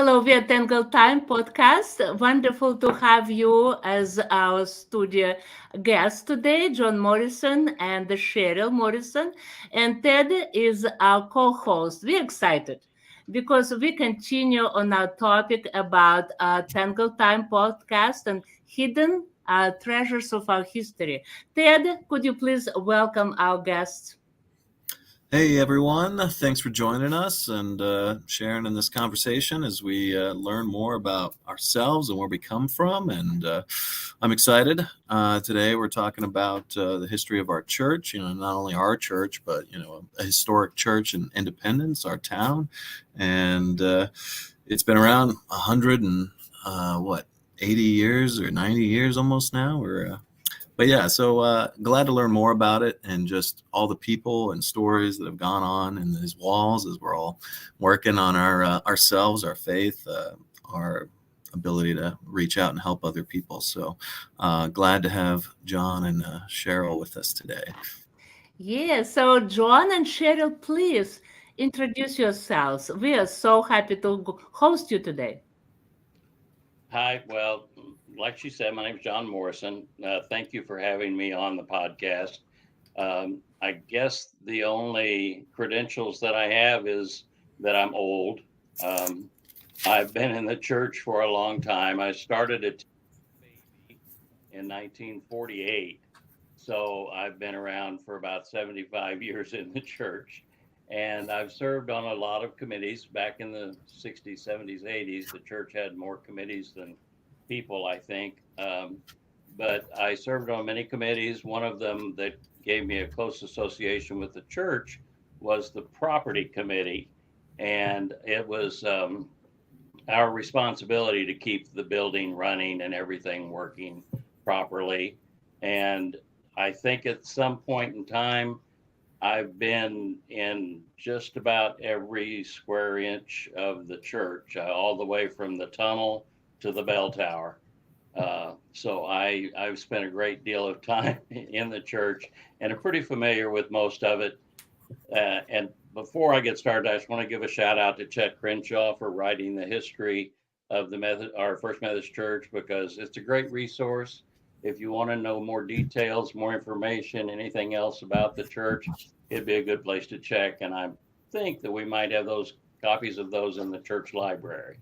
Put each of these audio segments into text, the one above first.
Hello, we are Tangle Time podcast. Wonderful to have you as our studio guest today, John Morrison and Cheryl Morrison. And Ted is our co-host. We're excited because we continue on our topic about Tangle Time podcast and hidden treasures of our history. Ted, could you please welcome our guests? Hey everyone, thanks for joining us and sharing in this conversation as we learn more about ourselves and where we come from. And I'm excited. Today we're talking about the history of our church, not only our church, but, a historic church in Independence, our town. And it's been around 100 and 80 years or 90 years almost now. But yeah, so glad to learn more about it and just all the people and stories that have gone on in these walls as we're all working on ourselves, our faith, our ability to reach out and help other people. So glad to have John and Cheryl with us today. Yeah, so John and Cheryl, please introduce yourselves. We are so happy to host you today. Hi, well, like she said, my name is John Morrison. Thank you for having me on the podcast. I guess the only credentials that I have is that I'm old. I've been in the church for a long time. I started it in 1948. So I've been around for about 75 years in the church. And I've served on a lot of committees. Back in the 60s, 70s, 80s, the church had more committees than people, I think. But I served on many committees. One of them that gave me a close association with the church was the property committee. And it was our responsibility to keep the building running and everything working properly. And I think at some point in time, I've been in just about every square inch of the church, all the way from the tunnel to the bell tower. So I've spent a great deal of time in the church and am pretty familiar with most of it. And before I get started, I just want to give a shout out to Chet Crenshaw for writing the history of our First Methodist Church, because it's a great resource. If you want to know more details, more information, anything else about the church, it'd be a good place to check. And I think that we might have those copies of those in the church library.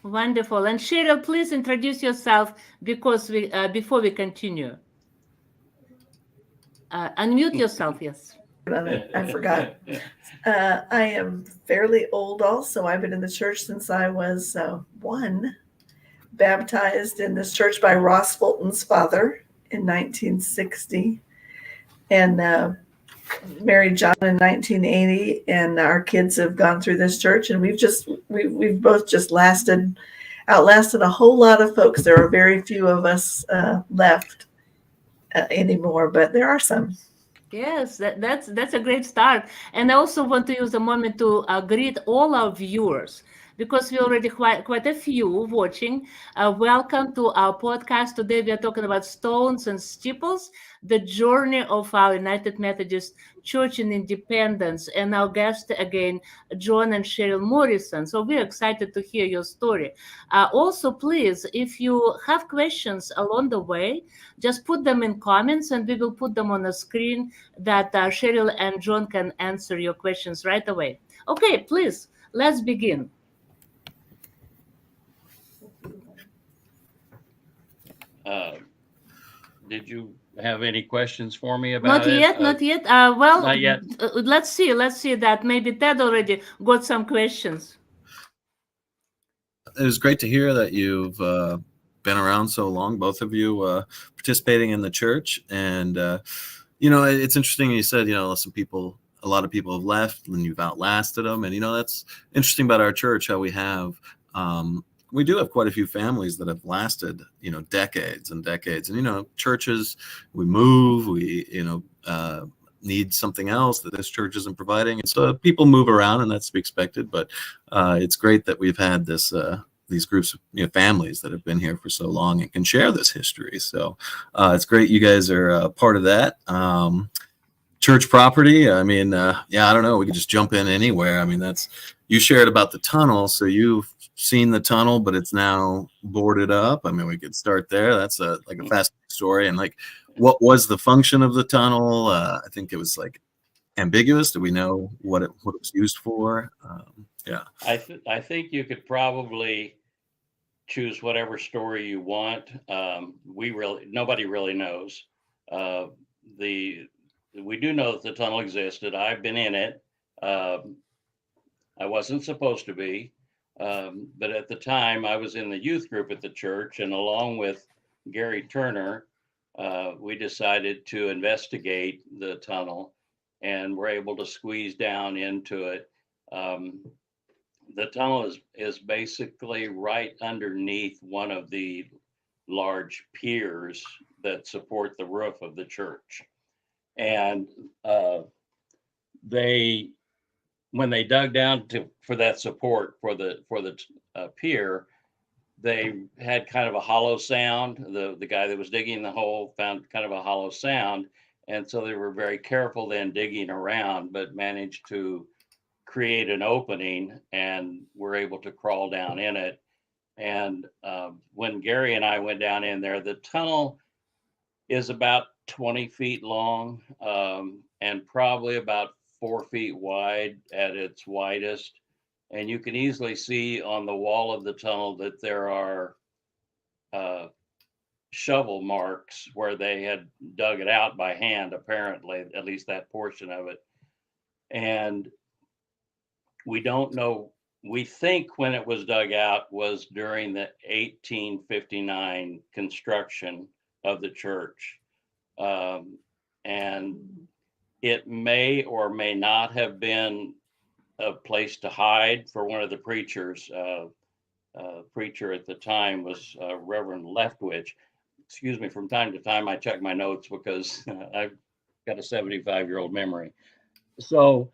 Wonderful. And Cheryl, please introduce yourself because before we continue. Unmute yourself, yes. I forgot. I am fairly old also. I've been in the church since I was one. Baptized in this church by Ross Fulton's father in 1960, and married John in 1980. And our kids have gone through this church, and we've both just outlasted a whole lot of folks. There are very few of us left anymore, but there are some. Yes, that's a great start. And I also want to use the moment to greet all our viewers, because we already quite a few watching. Welcome to our podcast. Today we are talking about stones and steeples, the journey of our United Methodist Church in Independence. And our guest again, John and Cheryl Morrison. So we're excited to hear your story. Also, please, if you have questions along the way, just put them in comments and we will put them on the screen that Cheryl and John can answer your questions right away. Okay, please, let's begin. Did you have any questions for me about it? Not yet. Well, not yet. Let's see that maybe Ted already got some questions. It was great to hear that you've been around so long, both of you participating in the church. And, it's interesting you said, a lot of people have left and you've outlasted them. And, that's interesting about our church, how we do have quite a few families that have lasted, decades and decades. And, churches, we move, we, need something else that this church isn't providing. And so people move around, and that's to be expected. But it's great that we've had these groups of families that have been here for so long and can share this history. So it's great you guys are part of that. church property. I mean, yeah, I don't know. We could just jump in anywhere. I mean, you shared about the tunnel. So you've seen the tunnel, but it's now boarded up. I mean, we could start there. That's like a fascinating story. And like, what was the function of the tunnel? I think it was like ambiguous. Do we know what it was used for? Yeah. I think you could probably choose whatever story you want. Nobody really knows. We do know that the tunnel existed. I've been in it. I wasn't supposed to be, but at the time I was in the youth group at the church, and along with Gary Turner, we decided to investigate the tunnel, and were able to squeeze down into it. The tunnel is basically right underneath one of the large piers that support the roof of the church. And when they dug down for that support for the pier, they had kind of a hollow sound. The guy that was digging the hole found kind of a hollow sound, and so they were very careful then digging around, but managed to create an opening and were able to crawl down in it. And when Gary and I went down in there, the tunnel is about 20 feet long, and probably about 4 feet wide at its widest. And you can easily see on the wall of the tunnel that there are shovel marks where they had dug it out by hand, apparently, at least that portion of it. And we don't know. We think when it was dug out was during the 1859 construction of the church. And it may or may not have been a place to hide for one of the preachers. Preacher at the time was Reverend Leftwich. Excuse me, from time to time I check my notes because I've got a 75-year-old memory. So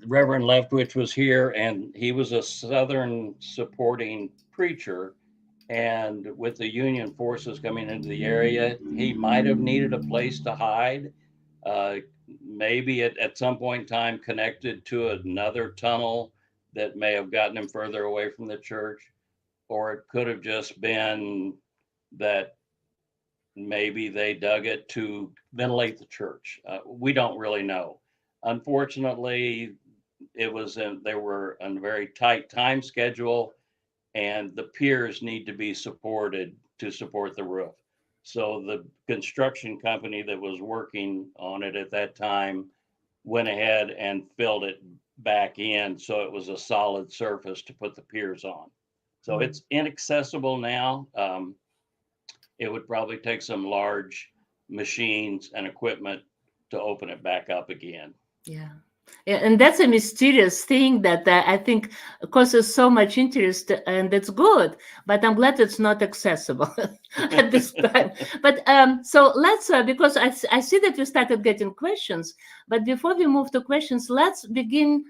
Reverend Leftwich was here, and he was a Southern supporting preacher. And with the Union forces coming into the area, he might have needed a place to hide. Maybe at some point in time connected to another tunnel that may have gotten him further away from the church. Or it could have just been that maybe they dug it to ventilate the church. We don't really know. Unfortunately, they were on a very tight time schedule, and the piers need to be supported to support the roof. So the construction company that was working on it at that time went ahead and filled it back in, so it was a solid surface to put the piers on. So it's inaccessible now. It would probably take some large machines and equipment to open it back up again. Yeah. Yeah, and that's a mysterious thing that I think causes so much interest, and that's good. But I'm glad it's not accessible at this time. But so let's, because I see that we started getting questions. But before we move to questions, let's begin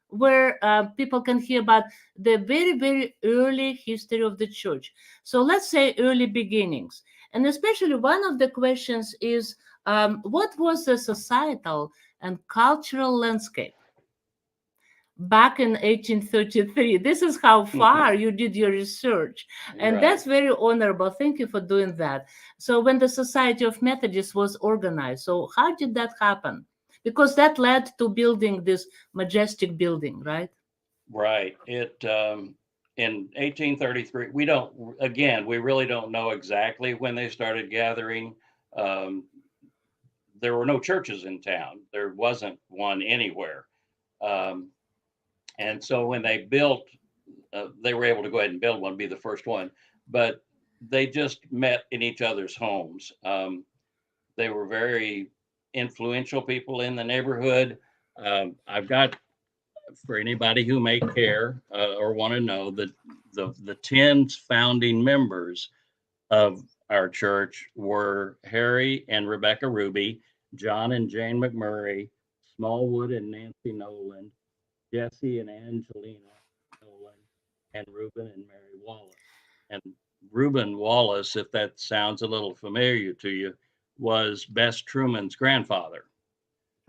where people can hear about the very, very early history of the church. So let's say early beginnings. And especially one of the questions is, what was the societal and cultural landscape back in 1833? This is how far you did your research. And Right. that's very honorable. Thank you for doing that. So when the Society of Methodists was organized, so how did that happen? Because that led to building this majestic building, right? Right. In 1833, we really don't know exactly when they started gathering. There were no churches in town. There wasn't one anywhere. And so when they built, they were able to go ahead and build one, be the first one, but they just met in each other's homes. They were very influential people in the neighborhood. I've got, for anybody who may care or want to know, that the 10 founding members of our church were Harry and Rebecca Ruby, John and Jane McMurray, Smallwood and Nancy Nolan, Jesse and Angelina Nolan, and Reuben and Mary Wallace. And Reuben Wallace, if that sounds a little familiar to you, was Bess Truman's grandfather.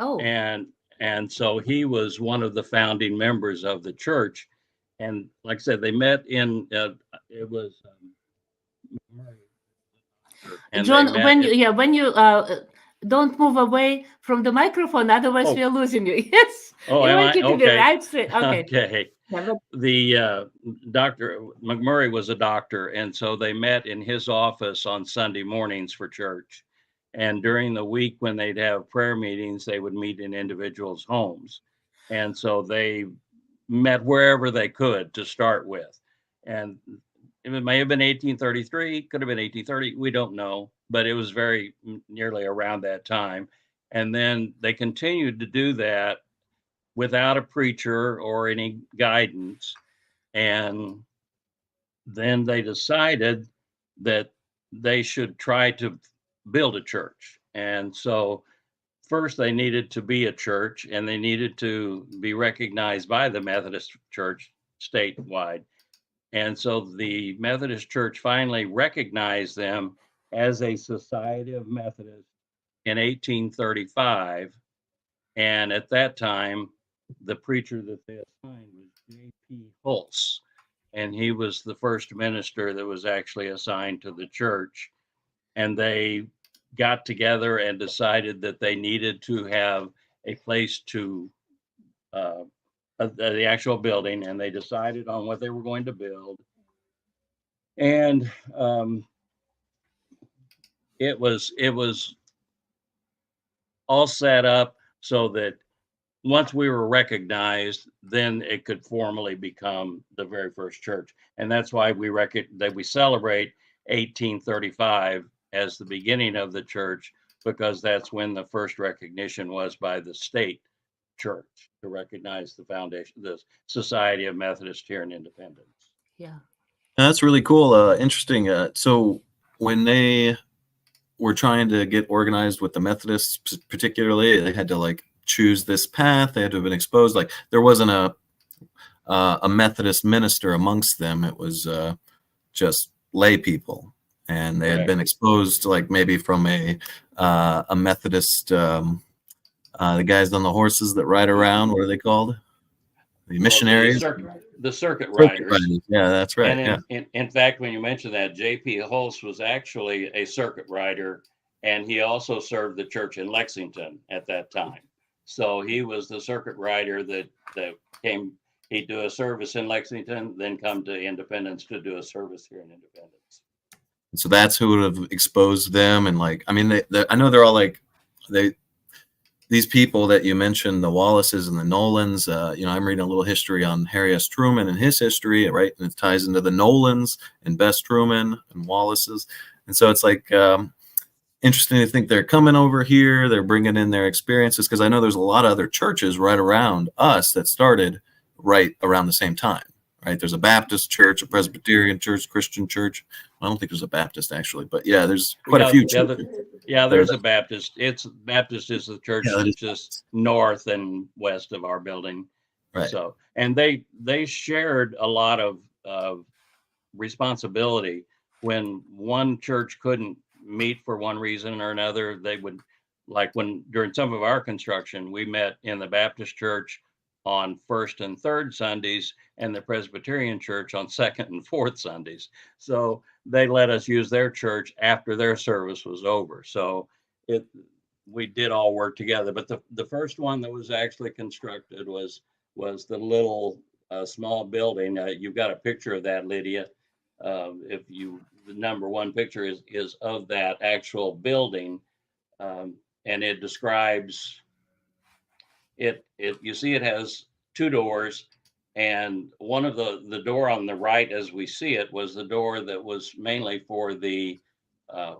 Oh, And so he was one of the founding members of the church. And like I said, they met in it was and they John, met at, when you don't move away from the microphone, otherwise we oh, are losing you. Yes, oh, you am want I it to be okay? right straight. Okay. Okay. Yeah, but The Dr. McMurray was a doctor, and so they met in his office on Sunday mornings for church. And during the week when they'd have prayer meetings, they would meet in individuals' homes. And so they met wherever they could to start with. And it may have been 1833, could have been 1830, we don't know, but it was very nearly around that time. And then they continued to do that without a preacher or any guidance. And then they decided that they should try to build a church. And so first they needed to be a church and they needed to be recognized by the Methodist Church statewide. And so the Methodist Church finally recognized them as a Society of Methodists in 1835. And at that time, the preacher that they assigned was J.P. Hulse. And he was the first minister that was actually assigned to the church. And they got together and decided that they needed to have a place to the actual building, and they decided on what they were going to build. And it was all set up so that once we were recognized, then it could formally become the very first church. And that's why that we celebrate 1835 as the beginning of the church, because that's when the first recognition was by the state church to recognize the foundation, the Society of Methodists here in Independence. yeah. That's really cool. Interesting. So when they were trying to get organized with the Methodists, particularly, they had to like choose this path. They had to have been exposed. Like there wasn't a Methodist minister amongst them. It was just lay people, and they had been exposed to like maybe from a Methodist. The guys on the horses that ride around. What are they called? The missionaries. Well, the circuit Circuit riders. riders. Yeah, that's right. And in fact, when you mention that, J.P. Hulse was actually a circuit rider, and he also served the church in Lexington at that time. So he was the circuit rider that came. He'd do a service in Lexington, then come to Independence to do a service here in Independence. So that's who would have exposed them. And like, I mean, I know they're all like, these people that you mentioned, the Wallaces and the Nolans, I'm reading a little history on Harry S. Truman and his history, right? And it ties into the Nolans and Bess Truman and Wallaces. And so it's like interesting to think they're coming over here, they're bringing in their experiences, because I know there's a lot of other churches right around us that started right around the same time, right? There's a Baptist church, a Presbyterian church, Christian church. I don't think there's a Baptist actually, but yeah, there's quite a few churches. There's a Baptist. Baptist is the church that's just north and west of our building. Right. So, and they shared a lot of responsibility. When one church couldn't meet for one reason or another, they would, like during some of our construction, we met in the Baptist church on first and third Sundays, and the Presbyterian church on second and fourth Sundays. So they let us use their church after their service was over. So we did all work together. But the first one that was actually constructed was the little small building. You've got a picture of that, Lydia. The number one picture is of that actual building, and it describes it. You see, it has two doors, and one of the door on the right, as we see it, was the door that was mainly for the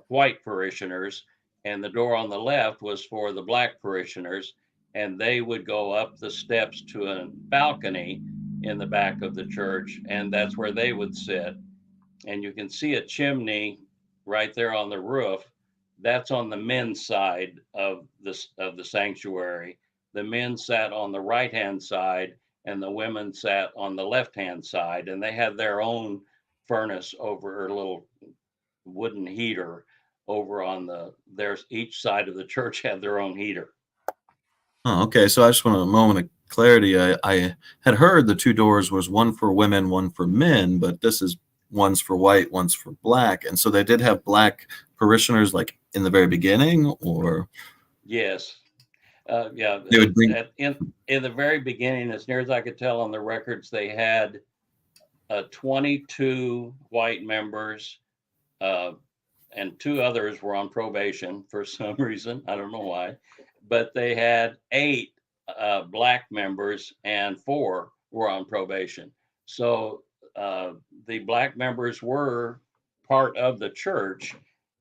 white parishioners, and the door on the left was for the black parishioners, and they would go up the steps to a balcony in the back of the church, and that's where they would sit. And you can see a chimney right there on the roof. That's on the men's side of the sanctuary. The men sat on the right-hand side, and the women sat on the left-hand side, and they had their own furnace over, or a little wooden heater over on there's each side of the church had their own heater. Oh, okay. So I just want a moment of clarity. I had heard the two doors was one for women, one for men, but this is one's for white, one's for black. And so they did have black parishioners like in the very beginning, or Yes. Yeah. they would bring. In the very beginning, as near as I could tell on the records, they had 22 white members, and 2 others were on probation for some reason. I don't know why, but they had 8 black members and 4 were on probation. So the black members were part of the church.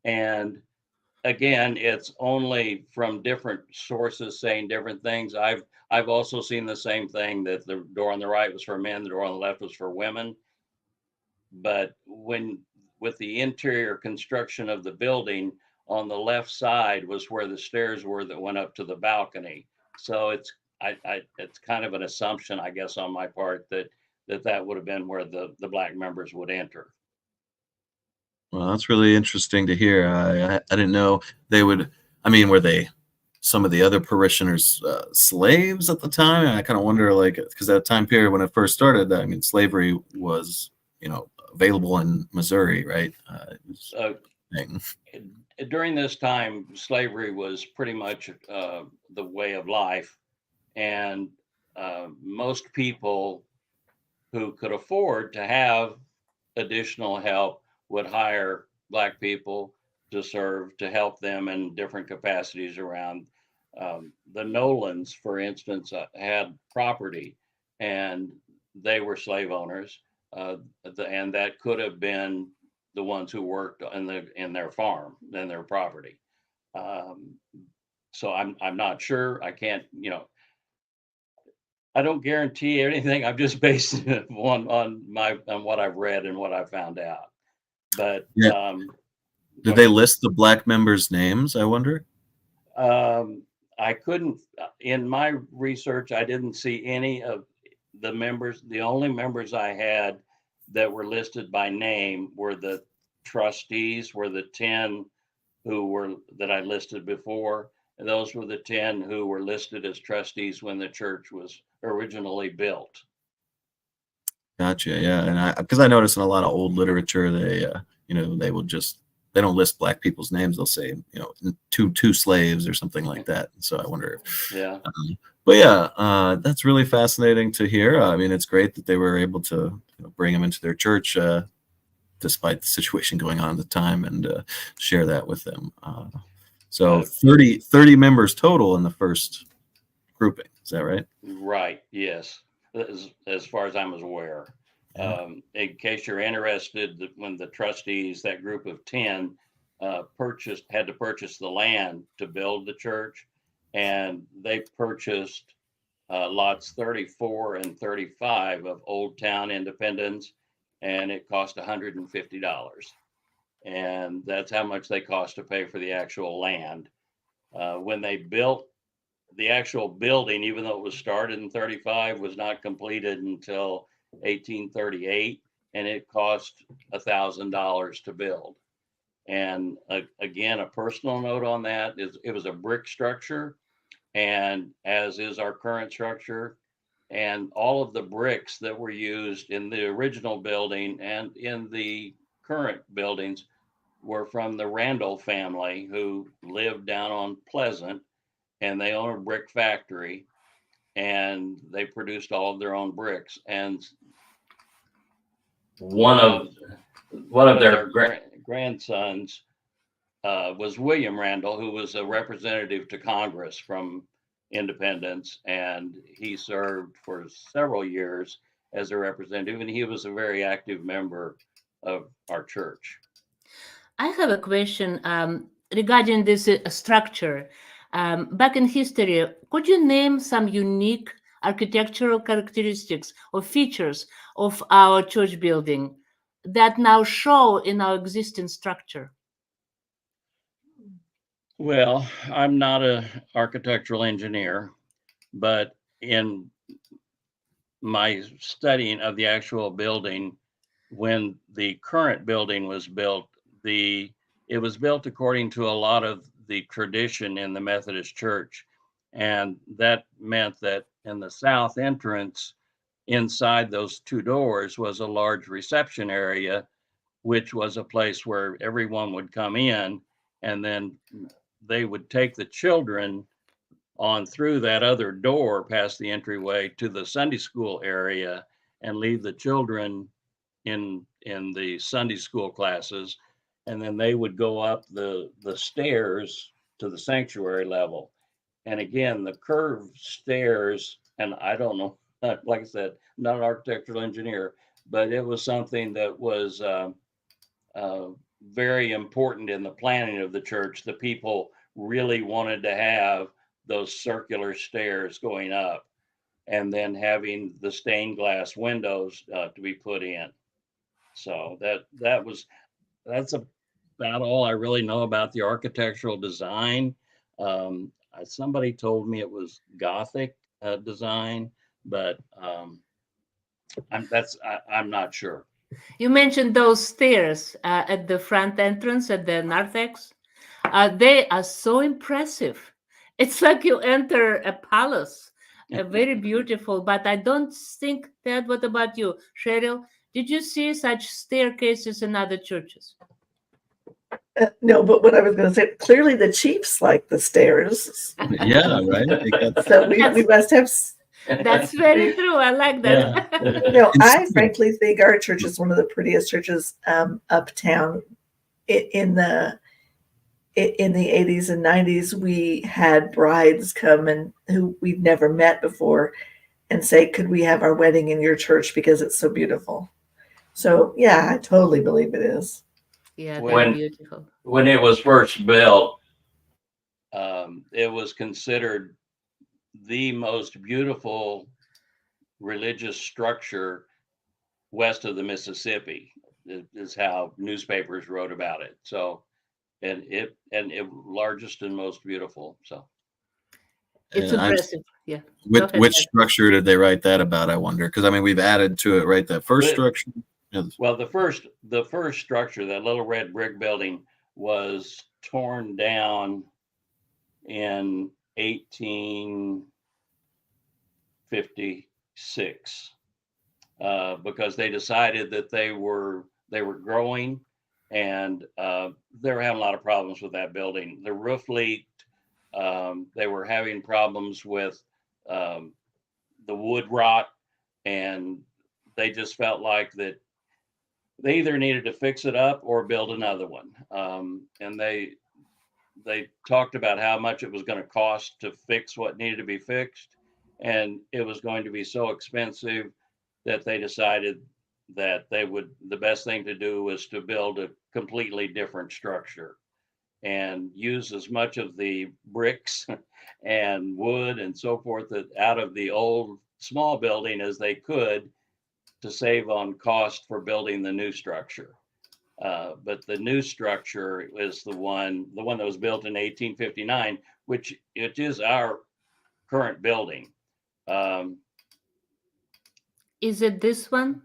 And again, it's only from different sources saying different things. I've also seen the same thing, that the door on the right was for men, the door on the left was for women. But with the interior construction of the building, on the left side was where the stairs were that went up to the balcony. So it's kind of an assumption, I guess, on my part that would have been where the black members would enter. Well, that's really interesting to hear. I didn't know they would. I mean, were they some of the other parishioners slaves at the time? And I kind of wonder, like, because that time period when it first started, I mean, slavery was, available in Missouri, right? During this time, slavery was pretty much the way of life, and most people who could afford to have additional help would hire black people to serve, to help them in different capacities around. The Nolans, for instance, had property, and they were slave owners, and that could have been the ones who worked in their farm, in their property. So I'm not sure. I can't, I don't guarantee anything. I'm just basing it on what I've read and what I found out. But yeah. Did they list the black members' names, I wonder? I couldn't, in my research, I didn't see any of the members. The only members I had that were listed by name were the trustees, were the 10 that I listed before. And those were the 10 who were listed as trustees when the church was originally built. Gotcha. Yeah. And because I noticed in a lot of old literature, they don't list black people's names. They'll say, two slaves or something like that. So I wonder if, yeah. But yeah, that's really fascinating to hear. I mean, it's great that they were able to bring them into their church, despite the situation going on at the time, and share that with them. So 30 members total in the first grouping. Is that right? Right. Yes. As far as I'm aware. Yeah. In case you're interested, when the trustees, that group of 10, had to purchase the land to build the church, and they purchased lots 34 and 35 of Old Town Independence, and it cost $150. And that's how much they cost to pay for the actual land. When they built the actual building, even though it was started in 35, was not completed until 1838, and it cost $1,000 to build. And again, a personal note on that is it was a brick structure, and as is our current structure, and all of the bricks that were used in the original building and in the current buildings were from the Randall family, who lived down on Pleasant, and they own a brick factory, and they produced all of their own bricks. And one of their grandsons was William Randall, who was a representative to Congress from Independence, and he served for several years as a representative, and he was a very active member of our church. I have a question regarding this structure. Back in history, could you name some unique architectural characteristics or features of our church building that now show in our existing structure? Well, I'm not an architectural engineer, but in my studying of the actual building, when the current building was built, it it was built according to a lot of the tradition in the Methodist Church. And that meant that in the south entrance, inside those two doors, was a large reception area, which was a place where everyone would come in, and then they would take the children on through that other door past the entryway to the Sunday school area and leave the children in the Sunday school classes, and then they would go up the stairs to the sanctuary level. And again, the curved stairs, and I don't know, like I said, not an architectural engineer, but it was something that was very important in the planning of the church. The people really wanted to have those circular stairs going up, and then having the stained glass windows to be put in. So that's about all I really know about the architectural design. Somebody told me it was Gothic design, but I'm not sure. You mentioned those stairs at the front entrance at the narthex. They are so impressive. It's like you enter a palace, very beautiful. But I don't think that. What about you, Cheryl? Did you see such staircases in other churches? No, but what I was going to say, clearly the Chiefs like the stairs. Yeah, right. So we must have. That's very true. I like that. No, I frankly think our church is one of the prettiest churches uptown. In the 80s and 90s, we had brides come and who we'd never met before and say, could we have our wedding in your church because it's so beautiful? So yeah, I totally believe it is. Yeah, very beautiful. When it was first built, it was considered the most beautiful religious structure west of the Mississippi, is how newspapers wrote about it. So, and it largest and most beautiful. So it's impressive. Yeah. Which structure did they write that about? I wonder, because I mean we've added to it, right? That first structure. Well, the first structure, that little red brick building, was torn down in 1856 because they decided that they were growing, and they were having a lot of problems with that building. The roof leaked. They were having problems with the wood rot, and they just felt like that they either needed to fix it up or build another one. And they talked about how much it was going to cost to fix what needed to be fixed. And it was going to be so expensive that they decided that the best thing to do was to build a completely different structure and use as much of the bricks and wood and so forth out of the old small building as they could, to save on cost for building the new structure. But the new structure is the one that was built in 1859, which it is our current building. Is it this one?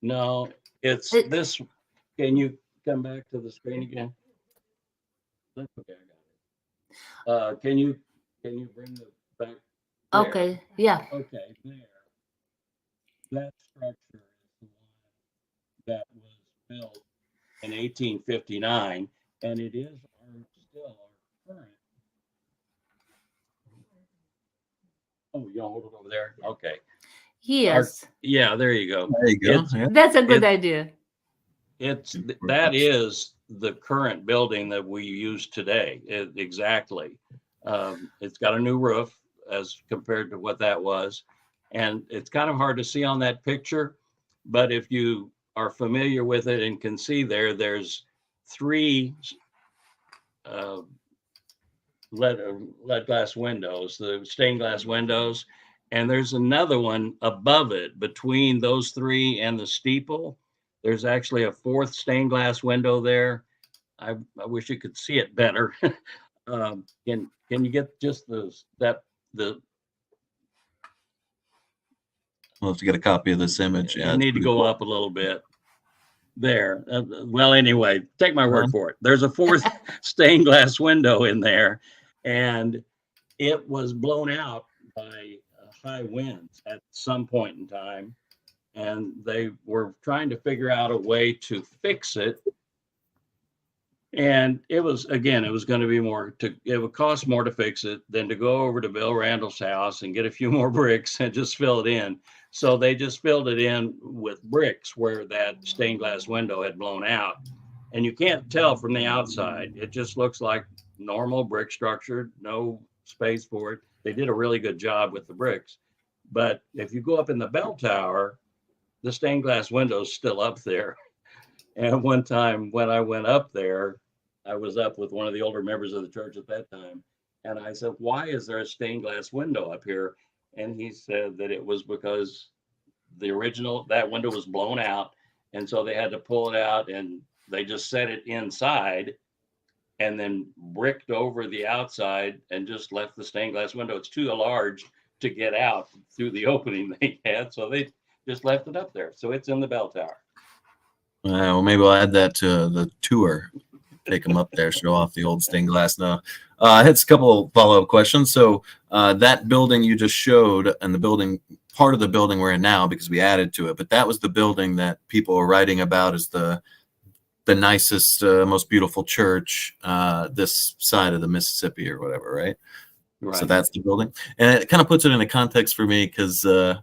No, it's this. Can you come back to the screen again? That's okay, I got it. Can you bring the back? There. Okay, yeah. Okay, there. That structure is the one that was built in 1859, and it is still our current. Oh, you hold it over there? Okay. Yes. Yeah, there you go. There you go. That's a good idea. That is the current building that we use today. Exactly. It's got a new roof as compared to what that was. And it's kind of hard to see on that picture, but if you are familiar with it and can see there's 3 lead glass windows, the stained glass windows, and there's another one above it between those 3 and the steeple. There's actually a 4th stained glass window there. I wish you could see it better. Can you get just the We'll have to get a copy of this image. Yeah, You it's need to pretty go cool. up a little bit. There. Well, anyway, take my word for it. There's a fourth stained glass window in there, and it was blown out by high winds at some point in time. And they were trying to figure out a way to fix it. And it was going to be it would cost more to fix it than to go over to Bill Randall's house and get a few more bricks and just fill it in. So they just filled it in with bricks where that stained glass window had blown out. And you can't tell from the outside. It just looks like normal brick structure, no space for it. They did a really good job with the bricks. But if you go up in the bell tower, the stained glass window's still up there. And one time when I went up there, I was up with one of the older members of the church at that time. And I said, why is there a stained glass window up here? And he said that it was because that window was blown out. And so they had to pull it out and they just set it inside and then bricked over the outside and just left the stained glass window. It's too large to get out through the opening they had. So they just left it up there. So it's in the bell tower. Well, maybe we'll add that to the tour. Take them up there, show off the old stained glass. Now, I had a couple follow-up questions. So that building you just showed, and the building, part of the building we're in now because we added to it, but that was the building that people are writing about as the nicest, most beautiful church this side of the Mississippi or whatever, right? Right. So that's the building, and it kind of puts it into context for me because that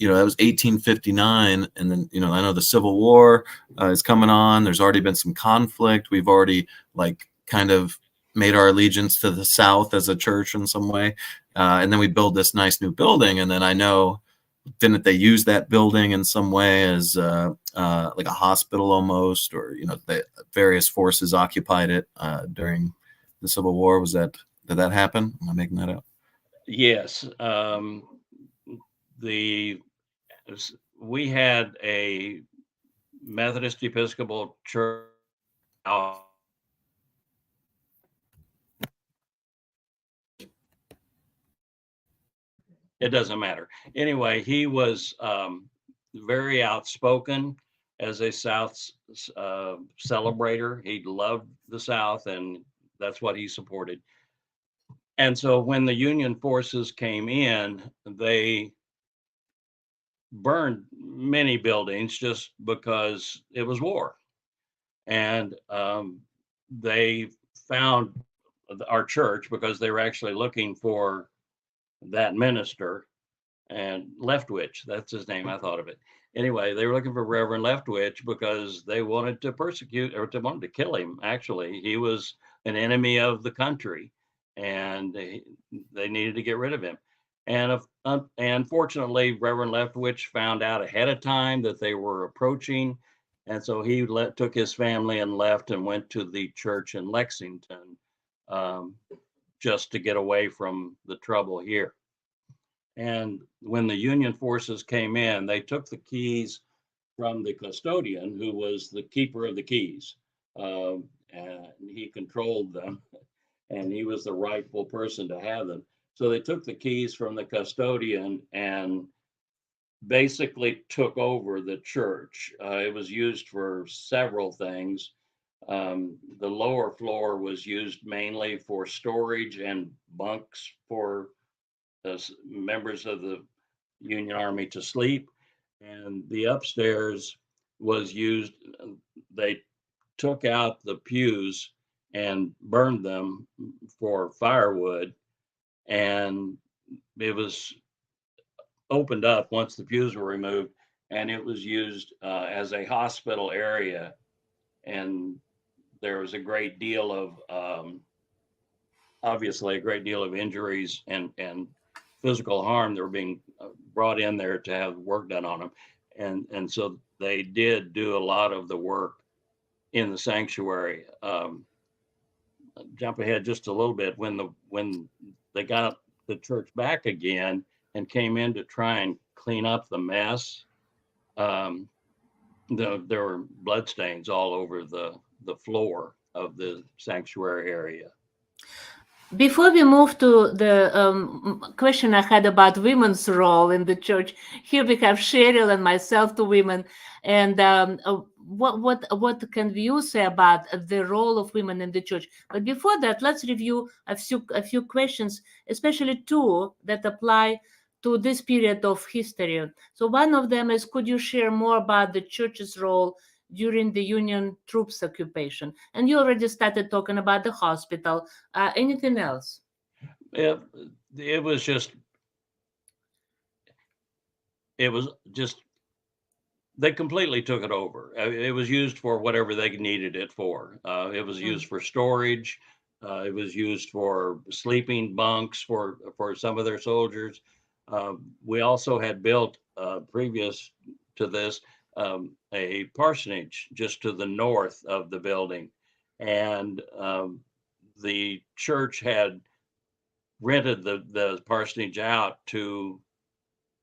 was 1859, and then I know the Civil War is coming on. There's already been some conflict. We've already kind of made our allegiance to the South as a church in some way, and then we build this nice new building. And then I know, didn't they use that building in some way as like a hospital almost, or the various forces occupied it during the Civil War? Did that happen? Am I making that up? Yes. We had a Methodist Episcopal church. It doesn't matter. Anyway, he was very outspoken as a South celebrator. He loved the South, and that's what he supported. And so when the Union forces came in, they burned many buildings just because it was war. And they found our church because they were actually looking for that minister, and Leftwich, that's his name. I thought of it. Anyway, they were looking for Reverend Leftwich because they wanted to persecute, or they wanted to kill him. Actually, he was an enemy of the country, and they needed to get rid of him. And fortunately, Reverend Leftwich found out ahead of time that they were approaching. And so he took his family and left and went to the church in Lexington just to get away from the trouble here. And when the Union forces came in, they took the keys from the custodian, who was the keeper of the keys. And he controlled them, and he was the rightful person to have them. So they took the keys from the custodian and basically took over the church. It was used for several things. The lower floor was used mainly for storage and bunks for members of the Union Army to sleep. And the upstairs was used, they took out the pews and burned them for firewood. And it was opened up once the pews were removed, and it was used as a hospital area. And there was a great deal of, obviously, a great deal of injuries and physical harm that were being brought in there to have work done on them. And so they did do a lot of the work in the sanctuary. Jump ahead just a little bit. When they got the church back again and came in to try and clean up the mess, there were bloodstains all over the floor of the sanctuary area. Before we move to the question I had about women's role in the church, here we have Cheryl and myself, two women, and what can you say about the role of women in the church? But before that, let's review a few questions, especially two that apply to this period of history. So one of them is, could you share more about the church's role during the Union troops occupation? And you already started talking about the hospital. Anything else? It, it was just, it was just, they completely took it over. It was used for whatever they needed it for. It was used for storage. It was used for sleeping bunks for some of their soldiers. We also had built, previous to this, a parsonage just to the north of the building. And the church had rented the parsonage out to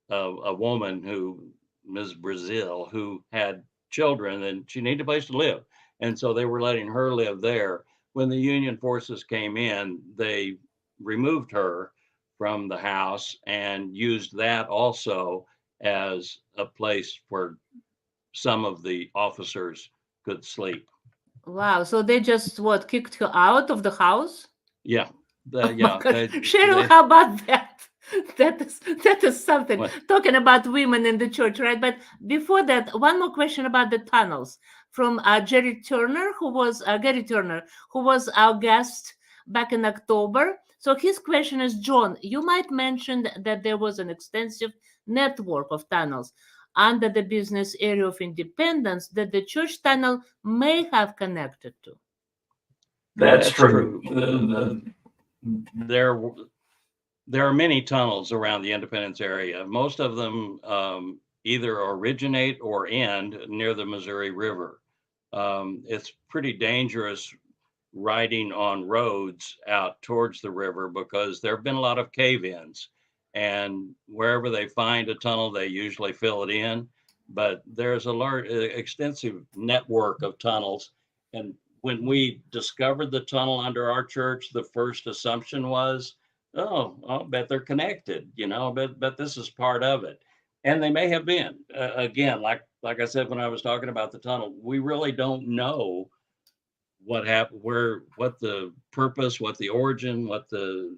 a woman who, Ms. Brazil, who had children and she needed a place to live. And so they were letting her live there. When the Union forces came in, they removed her from the house and used that also as a place where some of the officers could sleep. Wow. So they just kicked her out of the house? Yeah. Oh my Yeah. God. Cheryl, how about that? That is something. What? Talking about women in the church, right? But before that, one more question about the tunnels from Gary Turner, who was our guest back in October. So his question is, John, you might mention that there was an extensive network of tunnels under the business area of Independence that the church tunnel may have connected to. That's true. There are many tunnels around the Independence area. Most of them either originate or end near the Missouri River. It's pretty dangerous riding on roads out towards the river because there have been a lot of cave-ins, and wherever they find a tunnel, they usually fill it in. But there's a large, extensive network of tunnels. And when we discovered the tunnel under our church, the first assumption was, oh, I'll bet they're connected, but this is part of it. And they may have been. Again, like I said, when I was talking about the tunnel, we really don't know what happened, what the purpose, what the origin, what the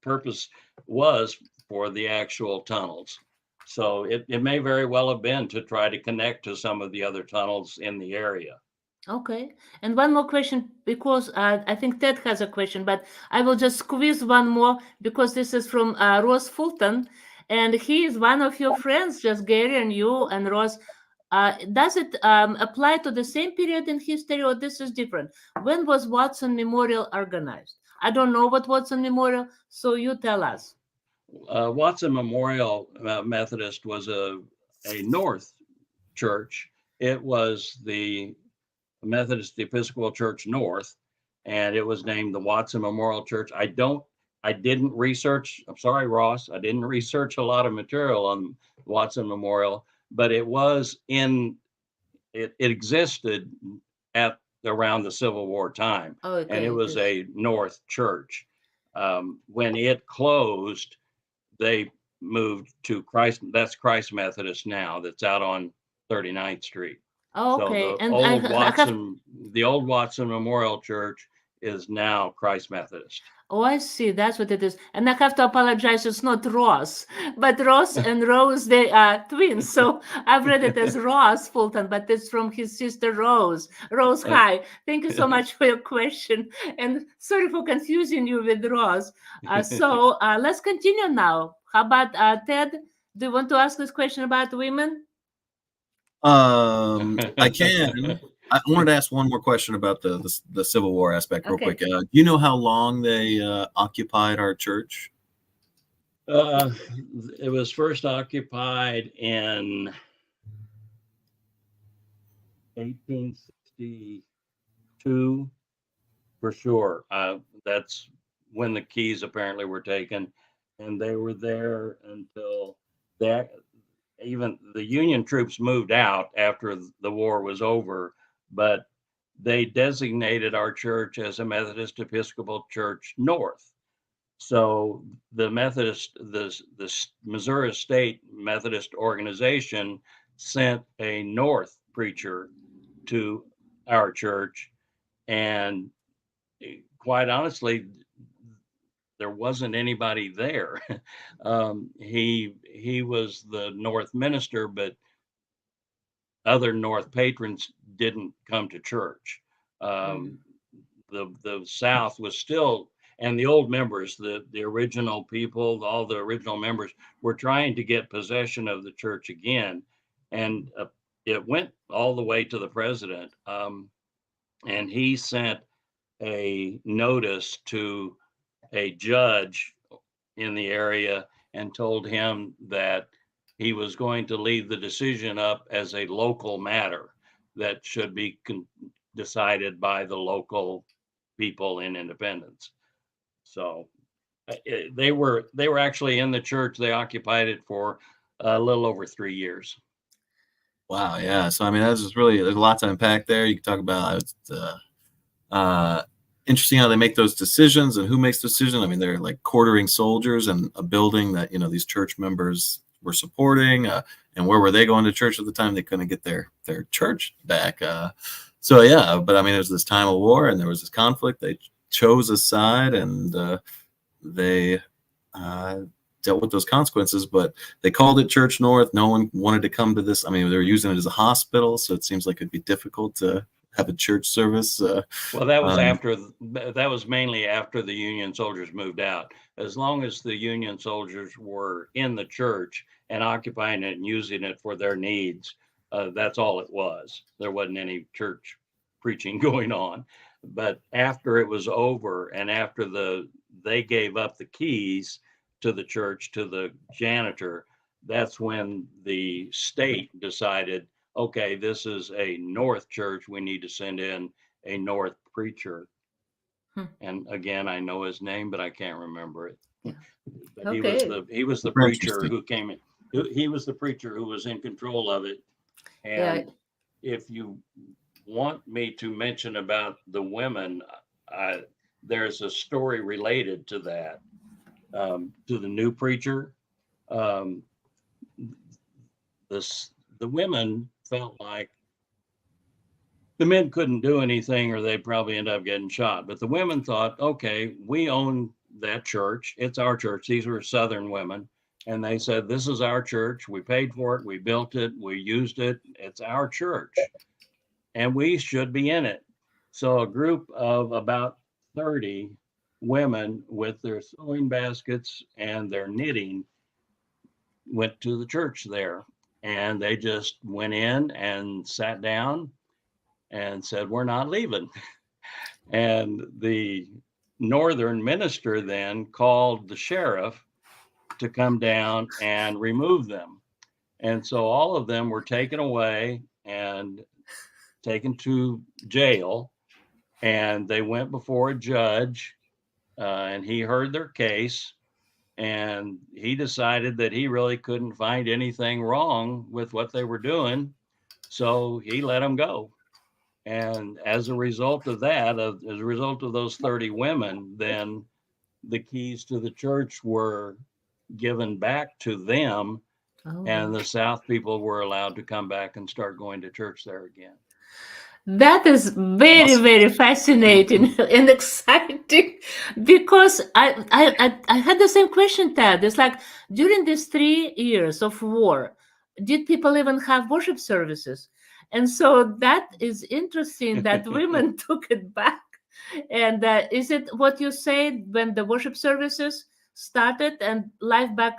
purpose was for the actual tunnels. So it may very well have been to try to connect to some of the other tunnels in the area. Okay. And one more question, because I think Ted has a question, but I will just squeeze one more because this is from Ross Fulton, and he is one of your friends, just Gary and you and Ross. Does it apply to the same period in history, or this is different? When was Watson Memorial organized? I don't know what Watson Memorial, so you tell us. Watson Memorial Methodist was a North church. It was the Methodist Episcopal Church North, and it was named the Watson Memorial Church. I didn't research, I'm sorry, Ross, I didn't research a lot of material on Watson Memorial, but it existed at around the Civil War time. Okay, and it was a North church. When it closed, they moved to Christ. That's Christ Methodist now. That's out on 39th Street. Oh, okay. So And the old Watson Memorial Church is now Christ Methodist. Oh, I see. That's what it is. And I have to apologize. It's not Ross, but Ross and Rose, they are twins. So I've read it as Ross Fulton, but it's from his sister Rose. Rose, hi. Thank you so much for your question. And sorry for confusing you with Ross. So let's continue now. How about Ted? Do you want to ask this question about women? I can. I wanted to ask one more question about the Civil War aspect real quick. Do you know how long they occupied our church? It was first occupied in 1862, for sure. That's when the keys apparently were taken, and they were there until that. Even the Union troops moved out after the war was over, but they designated our church as a Methodist Episcopal Church North. So the Methodist, the Missouri State Methodist organization sent a North preacher to our church, and quite honestly, there wasn't anybody there. He was the North minister, but other North patrons didn't come to church. Um, the South was still, and the old members, the original people, all the original members were trying to get possession of the church again, and it went all the way to the president, and he sent a notice to a judge in the area and told him that he was going to leave the decision up as a local matter that should be decided by the local people in Independence. So they were actually in the church. They occupied it for a little over 3 years. Wow, yeah. So I mean, that's just really, there's a lot to unpack there. You can talk about interesting how they make those decisions and who makes the decision. I mean, they're like quartering soldiers in a building that, you know, these church members were supporting, and where were they going to church at the time? They couldn't get their church back. So yeah, but I mean, it was this time of war and there was this conflict. They chose a side, and they dealt with those consequences, but they called it Church North. No one wanted to come to this. I mean, they were using it as a hospital, so it seems like it'd be difficult to have a church service. Well, that was that was mainly after the Union soldiers moved out. As long as the Union soldiers were in the church and occupying it and using it for their needs, that's all it was. There wasn't any church preaching going on. But after it was over, and after they gave up the keys to the church to the janitor, that's when the state decided, okay, this is a North church. We need to send in a North preacher. And again, I know his name, but I can't remember it. Yeah. But Okay. he was the preacher who came in. He was the preacher who was in control of it. And if you want me to mention about the women, there's a story related to that, to the new preacher. The women felt like the men couldn't do anything, or they'd probably end up getting shot. But the women thought, okay, we own that church. It's our church. These were Southern women. And they said, this is our church. We paid for it. We built it. We used it. It's our church. And we should be in it. So a group of about 30 women with their sewing baskets and their knitting went to the church there. And they just went in and sat down and said, we're not leaving. And the northern minister then called the sheriff to come down and remove them. And so all of them were taken away and taken to jail. And they went before a judge, and he heard their case. And he decided that he really couldn't find anything wrong with what they were doing. So he let them go. And as a result of that, as a result of those 30 women, then the keys to the church were given back to them. And the South people were allowed to come back and start going to church there again. That is very, very fascinating and exciting, because I had the same question, Ted. It's like, during these 3 years of war, did people even have worship services? And so that is interesting that women took it back. And is it what you said, when the worship services started and life back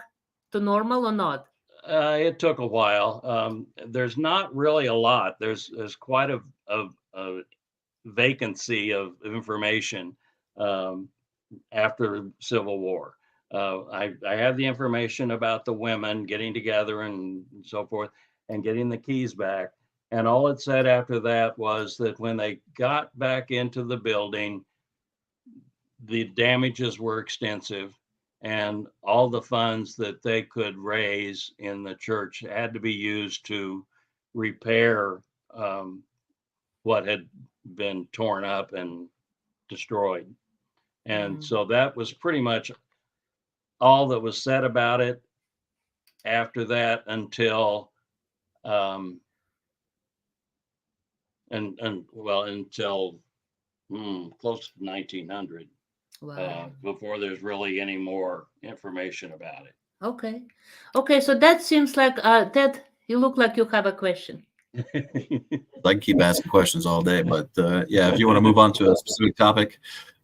to normal, or not? It took a while. There's not really a lot. There's quite a vacancy of information after Civil War. I have the information about the women getting together and so forth and getting the keys back. And all it said after that was that when they got back into the building, the damages were extensive, and all the funds that they could raise in the church had to be used to repair what had been torn up and destroyed. And so that was pretty much all that was said about it after that until until close to 1900, Wow. before there's really any more information about it. Okay. Okay. So that seems like Ted, you look like you have a question. I can keep asking questions all day, but yeah, if you want to move on to a specific topic,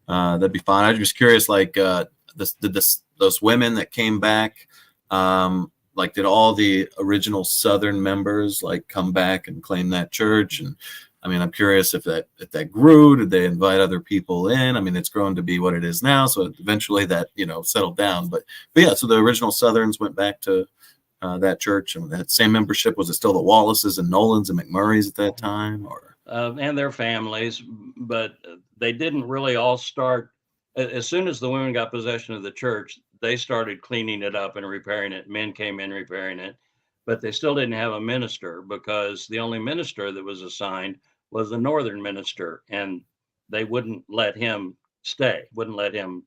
that'd be fine. I'm just curious, like, those women that came back, like, did all the original Southern members like come back and claim that church? And I mean, I'm curious if that grew. Did they invite other people in? I mean, it's grown to be what it is now, so eventually that settled down. But yeah, so the original Southerns went back to that church, and that same membership. Was it still the Wallaces and Nolans and McMurrays at that time, or and their families? But they didn't really all start as soon as the women got possession of the church. They started cleaning it up and repairing it. Men came in repairing it, but they still didn't have a minister, because the only minister that was assigned was the northern minister, and they wouldn't let him stay, wouldn't let him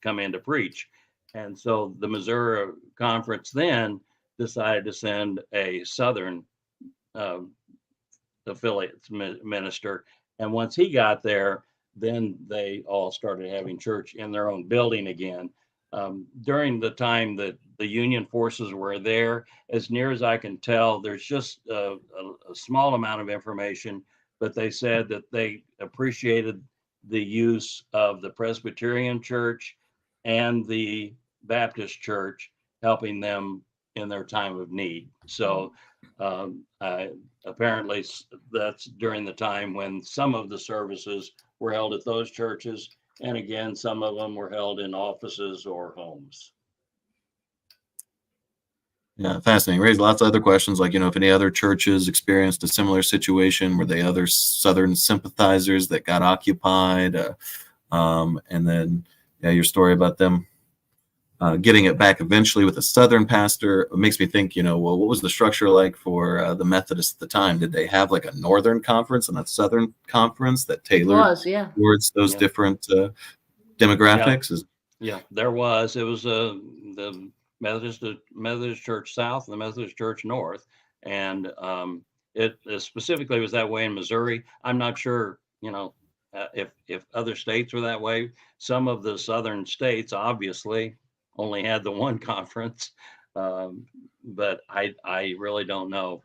come in to preach. And so the Missouri Conference then decided to send a Southern affiliate minister. And once he got there, then they all started having church in their own building again. During the time that the Union forces were there, as near as I can tell, there's just a small amount of information, but they said that they appreciated the use of the Presbyterian Church and the Baptist Church, helping them in their time of need. So apparently that's during the time when some of the services were held at those churches. And again, some of them were held in offices or homes. yeah, fascinating. Raised lots of other questions, like, if any other churches experienced a similar situation. Were they other Southern sympathizers that got occupied? And then, yeah, your story about them getting it back eventually with a Southern pastor. It makes me think, well, what was the structure like for the Methodists at the time? Did they have like a Northern conference and a Southern conference that tailored towards those different demographics? Yeah, there was. It was the Methodist Church South and the Methodist Church North, and it specifically was that way in Missouri. I'm not sure, if other states were that way. Some of the southern states obviously only had the one conference, but I really don't know.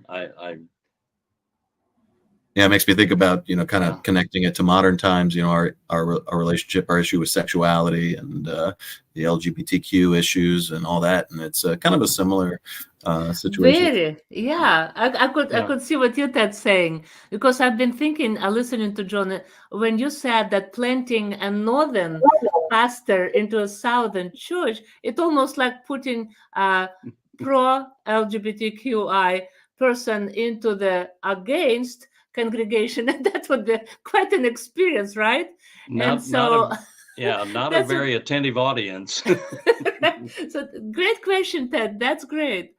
Yeah, it makes me think about, kind of connecting it to modern times, our relationship, our issue with sexuality and the LGBTQ issues and all that. And it's kind of a similar situation. Very, yeah. I could see what you're saying, because I've been thinking, listening to John, when you said that planting a northern pastor into a southern church, it almost like putting a pro LGBTQI person into the against congregation, and that would be quite an experience, right? Not a very attentive audience. So great question, Ted. That's great.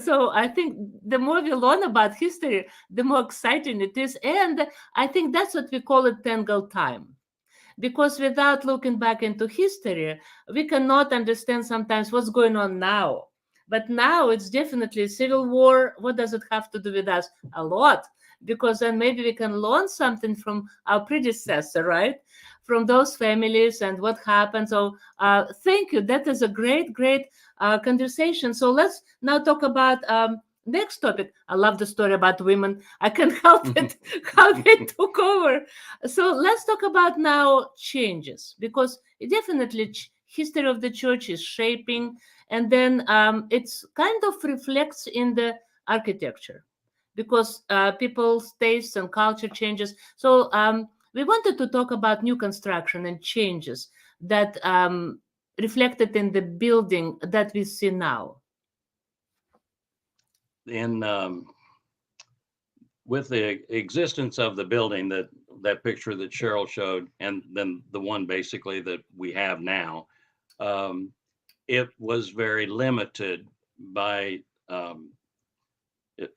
So I think the more we learn about history, the more exciting it is, and I think that's what we call it tangled time. Because without looking back into history, we cannot understand sometimes what's going on now. But now it's definitely civil war. What does it have to do with us? A lot. Because then maybe we can learn something from our predecessor, right? From those families and what happened. So thank you. That is a great conversation. So let's now talk about next topic. I love the story about women. I can't help it, how they took over. So let's talk about now changes, because it definitely history of the church is shaping, and then it's kind of reflects in the architecture, because people's tastes and culture changes. So we wanted to talk about new construction and changes that reflected in the building that we see now. With the existence of the building, that picture that Cheryl showed, and then the one basically that we have now, it was very limited by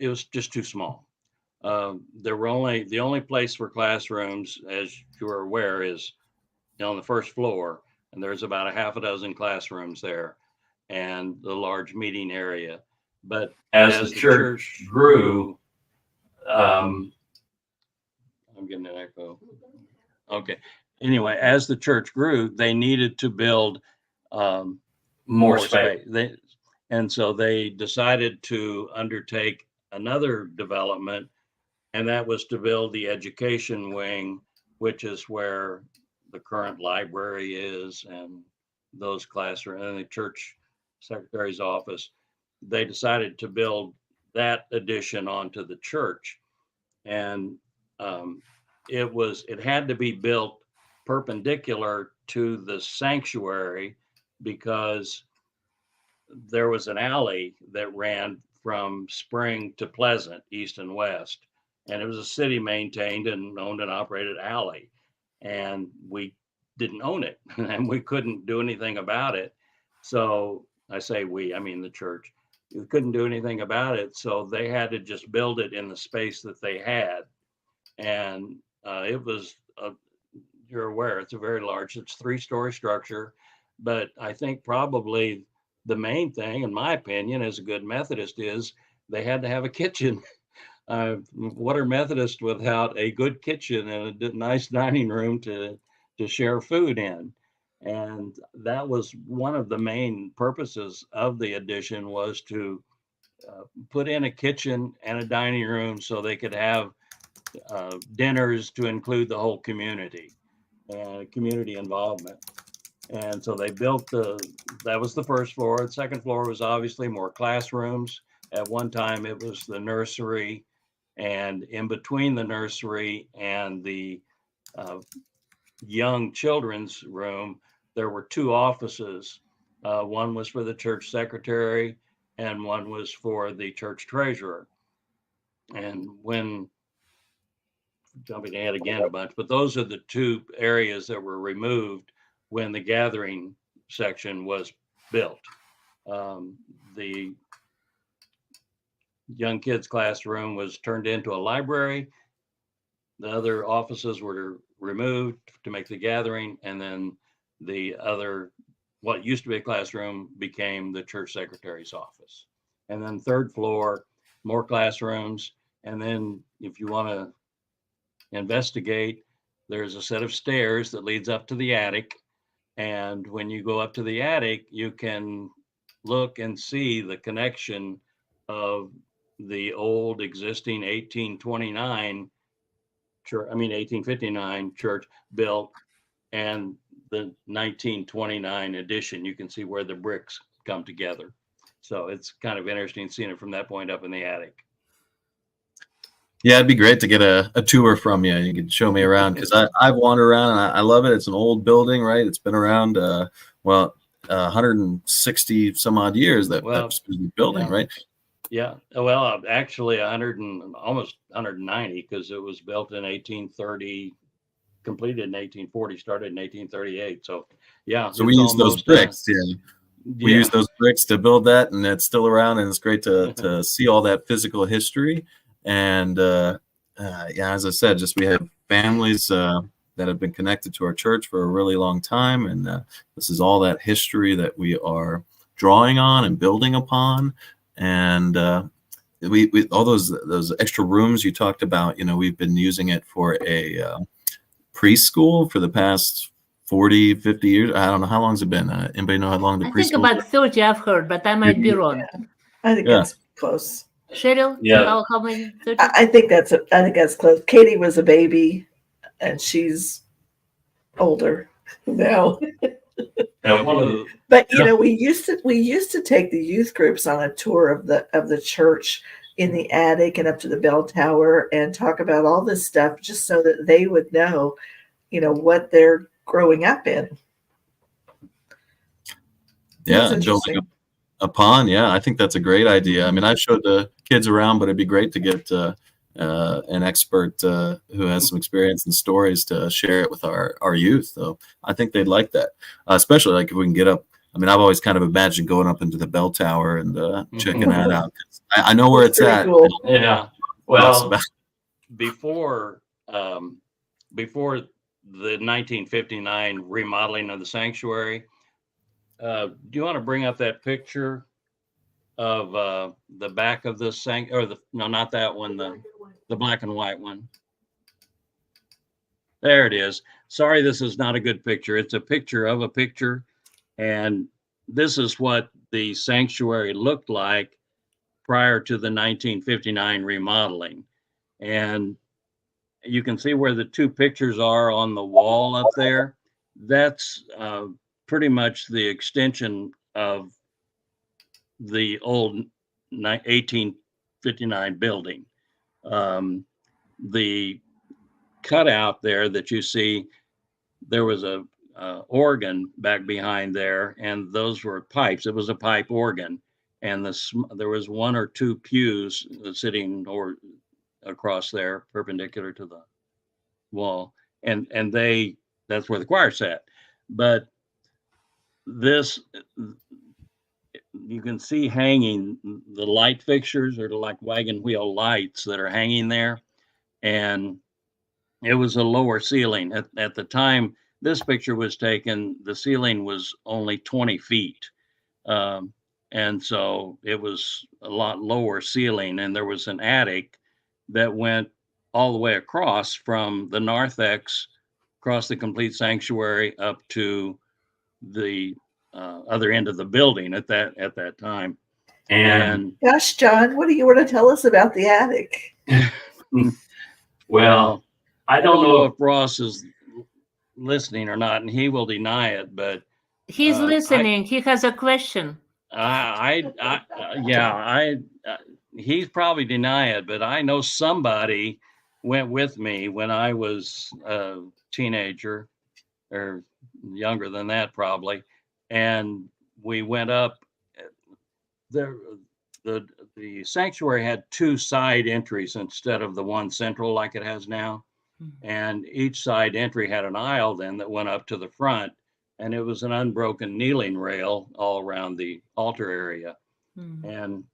it was just too small. There were the only place for classrooms, as you are aware, is on the first floor, and there's about a half a dozen classrooms there. and the large meeting area. But As the church grew, I'm getting an echo. Okay. Anyway, as the church grew, they needed to build more space. And so they decided to undertake another development, and that was to build the education wing, which is where the current library is and those classrooms and the church secretary's office. They decided to build that addition onto the church, and it had to be built perpendicular to the sanctuary because there was an alley that ran from Spring to Pleasant, east and west, and it was a city maintained and owned and operated alley, and we didn't own it and we couldn't do anything about it. So I say we, I mean the church. We couldn't do anything about it, so they had to just build it in the space that they had. And it was, you're aware, it's a very large, it's 3-story structure. But I think probably the main thing, in my opinion, as a good Methodist, is they had to have a kitchen. What are Methodists without a good kitchen and a nice dining room to share food in? And that was one of the main purposes of the addition, was to put in a kitchen and a dining room so they could have dinners to include the whole community and community involvement. And so they built that was the first floor. The second floor was obviously more classrooms. At one time it was the nursery, and in between the nursery and the young children's room, there were 2 offices. One was for the church secretary and one was for the church treasurer. And when, jumping ahead again a bunch, but those are the 2 areas that were removed when the gathering section was built. The young kids classroom was turned into a library. The other offices were removed to make the gathering, and then the other, what used to be a classroom, became the church secretary's office. And then 3rd floor, more classrooms. And then if you want to investigate, there's a set of stairs that leads up to the attic. And when you go up to the attic, you can look and see the connection of the old existing 1859 church built and the 1929 addition. You can see where the bricks come together. So it's kind of interesting seeing it from that point up in the attic. Yeah, it'd be great to get a tour from you. You could show me around, because I've wandered around and I love it. It's an old building, right? It's been around, 160 some odd years that building, yeah. Right? Yeah, well, actually almost 190, because it was built in 1830, completed in 1840, started in 1838. So yeah. So we use those bricks. We use those bricks to build that, and it's still around, and it's great to see all that physical history. And as I said, just we have families that have been connected to our church for a really long time, and this is all that history that we are drawing on and building upon. And we all those extra rooms you talked about, we've been using it for a preschool for the past 40, 50 years. I don't know, how long has it been? Anybody know how long the preschool? I think about 30 I've heard, but I might be wrong. Yeah. I think that's close. Cheryl? Yeah. How many? 30? I think that's close. Katie was a baby, and she's older now. But we used to take the youth groups on a tour of the church in the attic and up to the bell tower and talk about all this stuff, just so that they would know, what they're growing up in. Yeah, and building upon. Yeah, I think that's a great idea. I mean, I've showed the kids around, but it'd be great to get an expert who has some experience and stories to share it with our youth. So I think they'd like that, especially like if we can get up. I mean, I've always kind of imagined going up into the bell tower and checking that out. I know where it's at. Cool. Yeah. Well, before the 1959 remodeling of the sanctuary, Do you want to bring up that picture of the back of this or no, not that one, the black and white one? There it is. Sorry, this is not a good picture. It's a picture of a picture, and this is what the sanctuary looked like prior to the 1959 remodeling. And you can see where the two pictures are on the wall up there. That's pretty much the extension of the old 1859 building. The cutout there that you see, there was a organ back behind there, and those were pipes. It was a pipe organ, and there was one or two pews sitting or across there, perpendicular to the wall, and that's where the choir sat. But this, you can see hanging the light fixtures, or like wagon wheel lights that are hanging there, and it was a lower ceiling. At the time this picture was taken, the ceiling was only 20 feet. And so it was a lot lower ceiling, and there was an attic that went all the way across from the narthex, across the complete sanctuary up to the other end of the building at that time. And Gosh, John, what do you want to tell us about the attic? well, I don't know if Ross is listening or not, and he will deny it, but He's listening. He has a question. He's probably deny it, but I know somebody went with me when I was a teenager, or younger than that probably, and we went up there. The sanctuary had two side entries instead of the one central like it has now. And each side entry had an aisle then that went up to the front, and it was an unbroken kneeling rail all around the altar area. And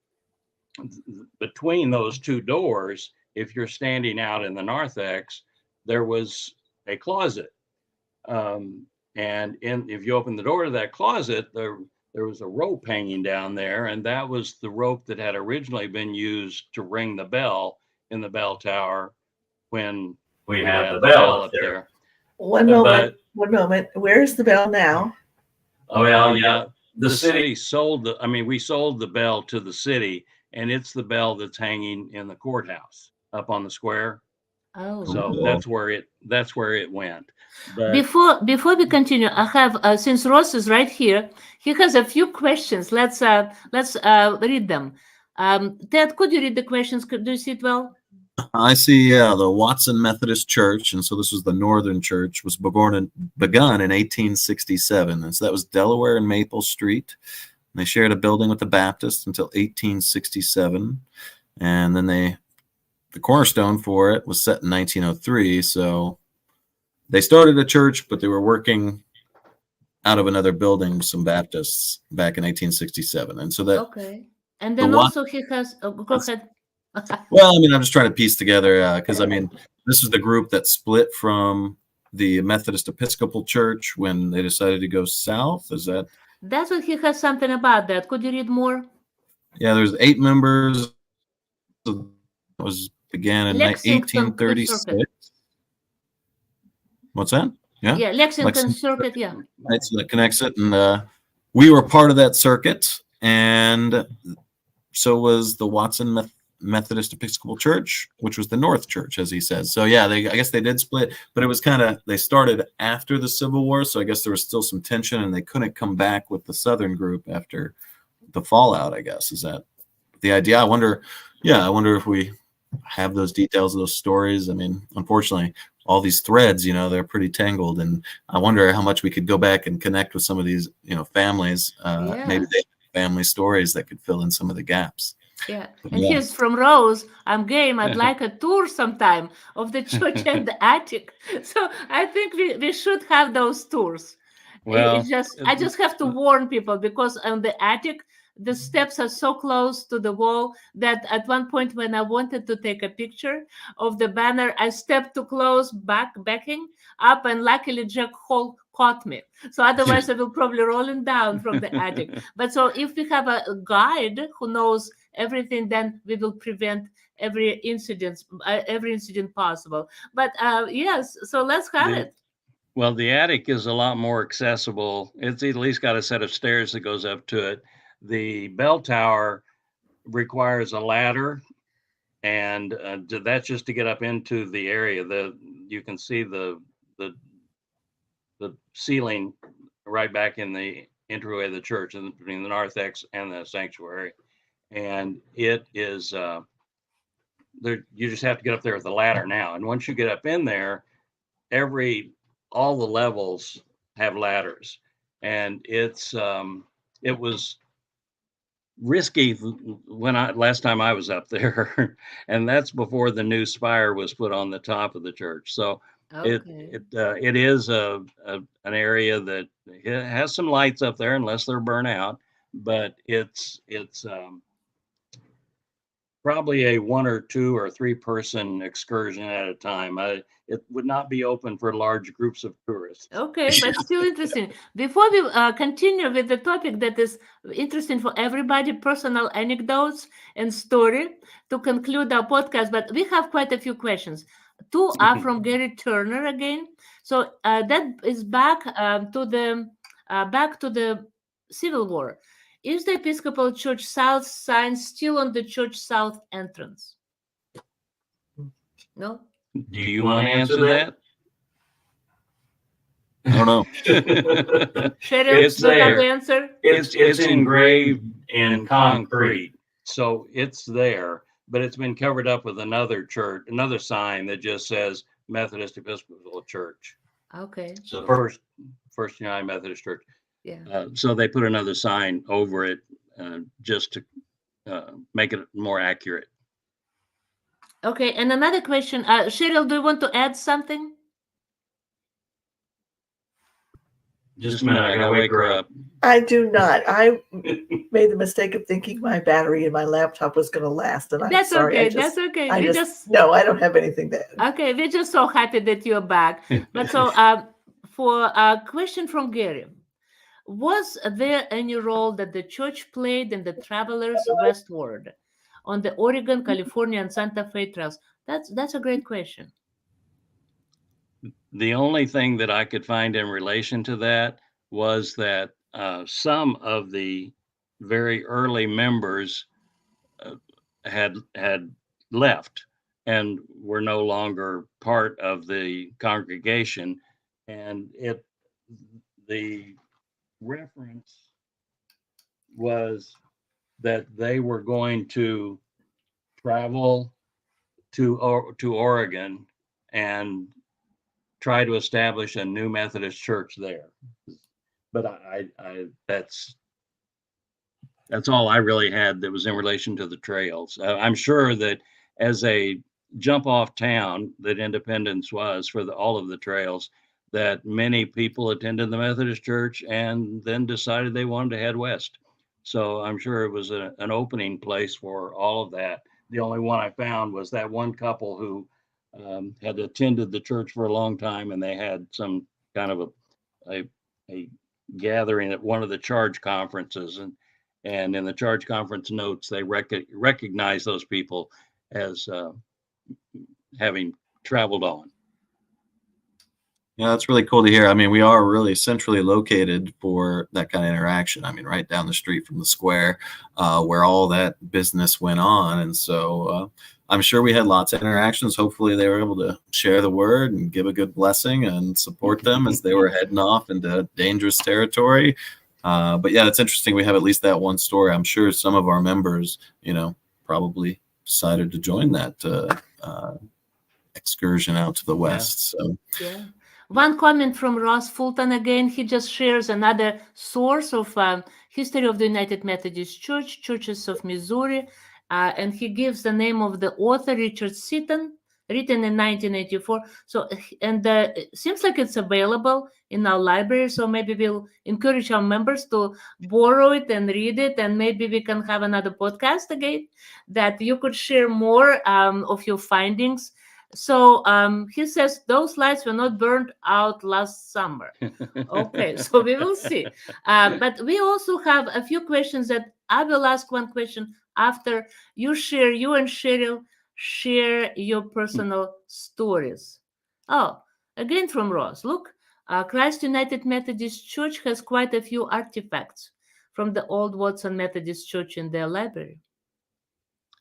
between those two doors, if you're standing out in the narthex, there was a closet. And if you open the door to that closet, there was a rope hanging down there, and that was the rope that had originally been used to ring the bell in the bell tower when we had the bell up there. One moment. Where's the bell now? Oh, well, yeah. The city sold we sold the bell to the city, and it's the bell that's hanging in the courthouse up on the square. Oh, so that's where it went. But before we continue, I have since Ross is right here, he has a few questions. Let's read them. Ted, could you read the questions? Do you see it well? I see, the Watson Methodist Church, and so this was the Northern Church, was begun in 1867, and so that was Delaware and Maple Street. And they shared a building with the Baptist until 1867, and then the cornerstone for it was set in 1903. So they started a church, but they were working out of another building with some Baptists back in 1867, and so that. Okay, and then also he has. Go ahead. Well, I'm just trying to piece together because this is the group that split from the Methodist Episcopal Church when they decided to go south. Is that? That's what he has something about that. Could you read more? Yeah, there's 8 members. It began in 1836. What's that? Yeah. Yeah, Lexington Circuit. Yeah. So that connects it, and we were part of that circuit, and so was the Watson Methodist Episcopal Church, which was the North Church, as he says. So yeah, I guess they did split, but it was they started after the Civil War, so I guess there was still some tension, and they couldn't come back with the Southern group after the fallout, I guess. Is that the idea? I wonder if we have those details of those stories. Unfortunately, all these threads, they're pretty tangled, and I wonder how much we could go back and connect with some of these, families. Maybe they have family stories that could fill in some of the gaps. Yeah, and here's from Rose. I'm game. I'd like a tour sometime of the church and the attic. So I think we should have those tours. Well, I just have to warn people, because on the attic, the steps are so close to the wall that at one point when I wanted to take a picture of the banner, I stepped too close, backing up, and luckily Jack called caught me. So otherwise I will probably rolling down from the attic. But so if we have a guide who knows everything, then we will prevent every incident possible. But yes, so let's have The- it. Well, the attic is a lot more accessible. It's at least got a set of stairs that goes up to it. The bell tower requires a ladder, and that's just to get up into the area. You can see the ceiling right back in the entryway of the church, between the narthex and the sanctuary, and it is there. You just have to get up there with the ladder now, and once you get up in there, all the levels have ladders, and it was risky when last time I was up there, and that's before the new spire was put on the top of the church. So Okay. it is an area that it has some lights up there, unless they're burnt out, but it's probably a 1 or 2 or 3 person excursion at a time. It would not be open for large groups of tourists. Okay, but still interesting. Before we continue with the topic that is interesting for everybody, personal anecdotes and story to conclude our podcast, but we have quite a few questions. 2 are from Gary Turner again. So that is back to the Civil War. Is the Episcopal Church South sign still on the church south entrance? No? Do you want to answer that? I don't know. Cheryl, It's do you have the there. answer? It's engraved in concrete, so it's there, but it's been covered up with another sign that just says Methodist Episcopal Church. Okay, So First United Methodist Church. yeah. So they put another sign over it just to make it more accurate. Okay, and another question. Cheryl, do you want to add something? Just a minute, I gotta wake her up. I do not. I made the mistake of thinking my battery in my laptop was going to last, and I'm That's sorry. okay. That's okay. I We no, I don't have anything to add. okay. We're just so happy that you're back. But so, for a question from Gary, was there any role that the church played in the travelers westward on the Oregon, California, and Santa Fe trails? That's a great question. The only thing that I could find in relation to that was that some of the very early members had left and were no longer part of the congregation, and the reference was that they were going to travel to Oregon and try to establish a new Methodist church there. But that's all I really had that was in relation to the trails. I'm sure that as a jump off town that Independence was for all of the trails, that many people attended the Methodist church and then decided they wanted to head west. So I'm sure it was an opening place for all of that. The only one I found was that one couple who had attended the church for a long time, and they had some kind of a gathering at one of the charge conferences, and in the charge conference notes they recognize those people as having traveled on. Yeah, that's really cool to hear. I mean, we are really centrally located for that kind of interaction. I mean, right down the street from the square where all that business went on. And so I'm sure we had lots of interactions. Hopefully they were able to share the word and give a good blessing and support them as they were heading off into dangerous territory. But yeah, it's interesting. We have at least that one story. I'm sure some of our members, probably decided to join that excursion out to the west. So Yeah. One comment from Ross Fulton again. He just shares another source of history of the United Methodist Church, Churches of Missouri, and he gives the name of the author, Richard Seaton, written in 1984. So, and it seems like it's available in our library. So maybe we'll encourage our members to borrow it and read it, and maybe we can have another podcast again that you could share more of your findings. So he says those lights were not burned out last summer. Okay, so we will see. But we also have a few questions that I will ask one question after you share, you and Cheryl share your personal stories. Oh, again from Ross. Look, Christ United Methodist Church has quite a few artifacts from the old Watson Methodist Church in their library.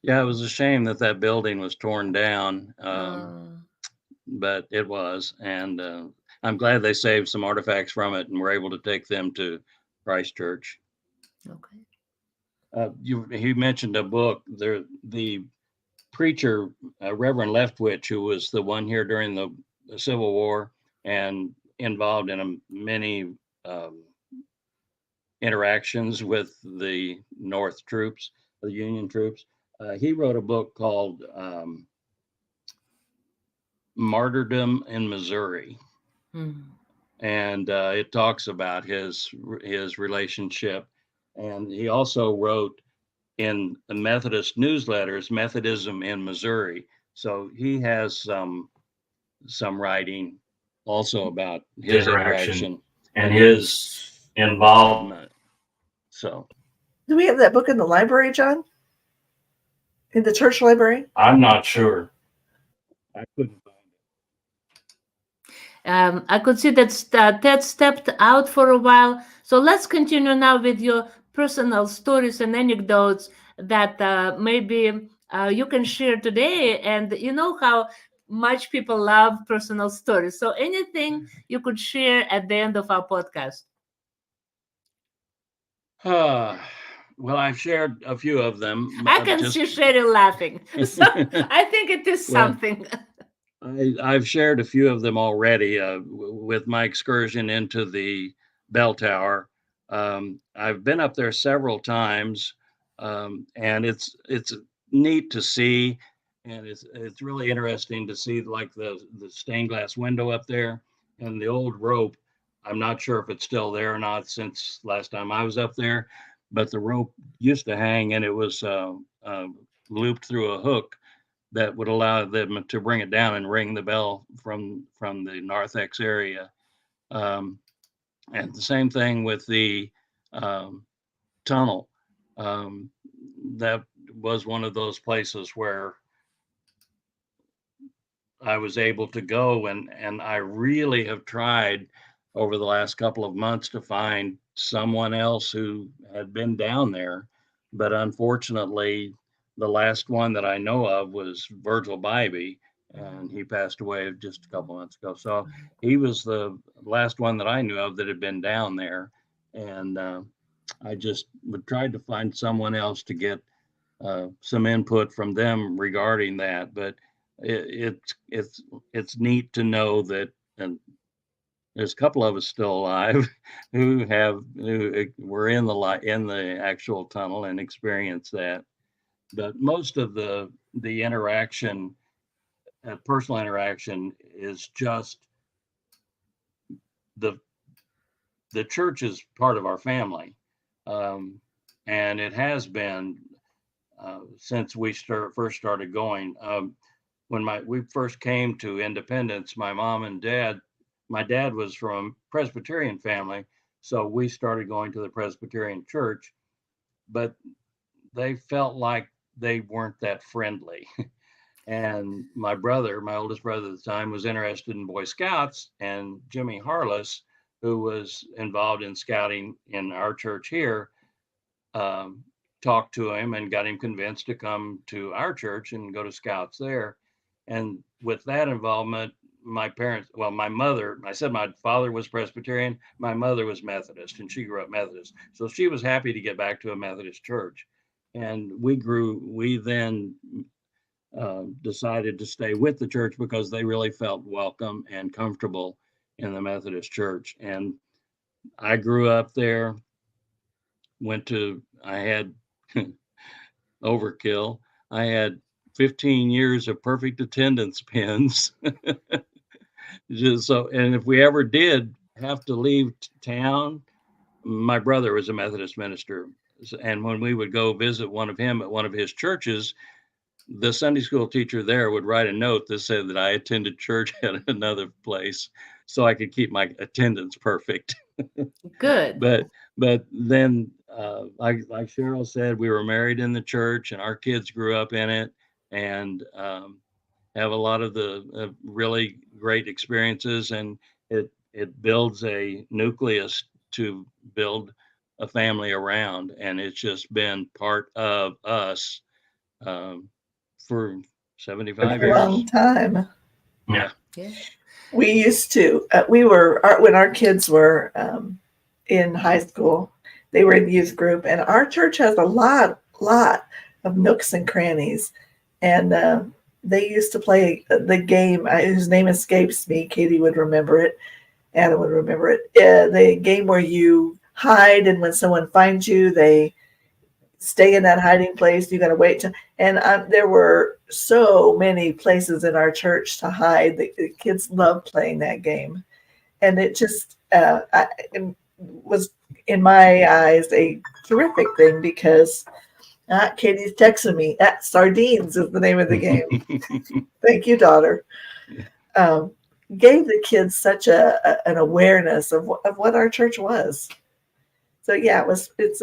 Yeah, it was a shame that that building was torn down, Uh, but it was, and I'm glad they saved some artifacts from it and were able to take them to Christchurch. okay. He mentioned a book. The preacher, Reverend Leftwich, who was the one here during the Civil War and involved in many um, interactions with the North troops, the Union troops. He wrote a book called Martyrdom in Missouri, Mhm. and it talks about his relationship. And he also wrote in the Methodist newsletters, Methodism in Missouri. So he has some writing also about his interaction and his involvement. So Do we have that book in the library, John? In the church library? I'm not sure. I couldn't find I could see that Ted stepped out for a while. So let's continue now with your personal stories and anecdotes that maybe you can share today. And you know how much people love personal stories. So anything you could share at the end of our podcast. it. Well, I've shared a few of them. I can see Cheryl laughing. So I think it is Well, something. I've shared a few of them already with my excursion into the bell tower. I've been up there several times, and it's neat to see, and it's really interesting to see like the stained glass window up there and the old rope. I'm not sure if it's still there or not since last time I was up there, but the rope used to hang and it was looped through a hook that would allow them to bring it down and ring the bell from the narthex area. Um, and the same thing with the um, tunnel. Um, that was one of those places where I was able to go, and I really have tried over the last couple of months to find someone else who had been down there, but unfortunately, the last one that I know of was Virgil Bybee, and he passed away just a couple months ago. So he was the last one that I knew of that had been down there, and I just would try to find someone else to get some input from them regarding that, but it's neat to know that, and there's a couple of us still alive who were in the actual tunnel and experienced that. But most of the interaction, personal interaction, is just the the church is part of our family, um, and it has been since we first started going. When we first came to Independence, my mom and dad, my dad was from a Presbyterian family, so we started going to the Presbyterian church, but they felt like they weren't that friendly. And my brother, my oldest brother at the time, was interested in Boy Scouts, and Jimmy Harless, who was involved in scouting in our church here, um, talked to him and got him convinced to come to our church and go to Scouts there. And with that involvement, my parents, well, my mother, I said my father was Presbyterian, my mother was Methodist, and she grew up Methodist. So she was happy to get back to a Methodist church. And we then decided to stay with the church because they really felt welcome and comfortable in the Methodist church. And I grew up there, I had overkill. I had 15 years of perfect attendance pins. Just so, and if we ever did have to leave town, my brother was a Methodist minister. And when we would go visit one of him at one of his churches, the Sunday school teacher there would write a note that said that I attended church at another place so I could keep my attendance perfect. Good. But then, like Cheryl said, we were married in the church, and our kids grew up in it, and have a lot of the really great experiences, and it builds a nucleus to build a family around, and it's just been part of us for 75 A years. long time. Yeah. Yeah. We used to, when our kids were in high school, they were in youth group, and our church has a lot of nooks and crannies. And they used to play the game, whose name escapes me. Katie would remember it. Adam would remember it. The game where you hide, and when someone finds you, they stay in that hiding place. You got to wait and there were so many places in our church to hide. The kids loved playing that game, and it just it was, in my eyes, a terrific thing because Katie's texting me. Sardines is the name of the game. Thank you, daughter. Gave the kids such an awareness of what our church was. So yeah, it's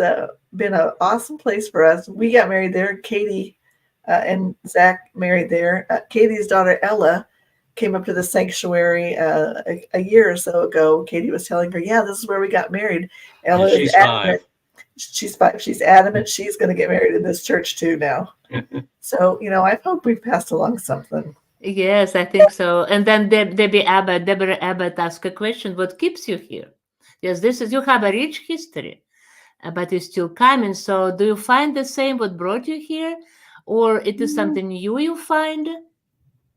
been an awesome place for us. We got married there. Katie and Zach married there. Katie's daughter Ella came up to the sanctuary a year or so ago. Katie was telling her, "Yeah, this is where we got married." Ella She's is adamant. 5. She's 5. She's adamant she's going to get married in this church too now. So I hope we've passed along something. Yes, I think so. And then Deborah Abbott asked a question: what keeps you here? Yes, you have a rich history, but you're still coming. So do you find the same what brought you here, or it is something new you find?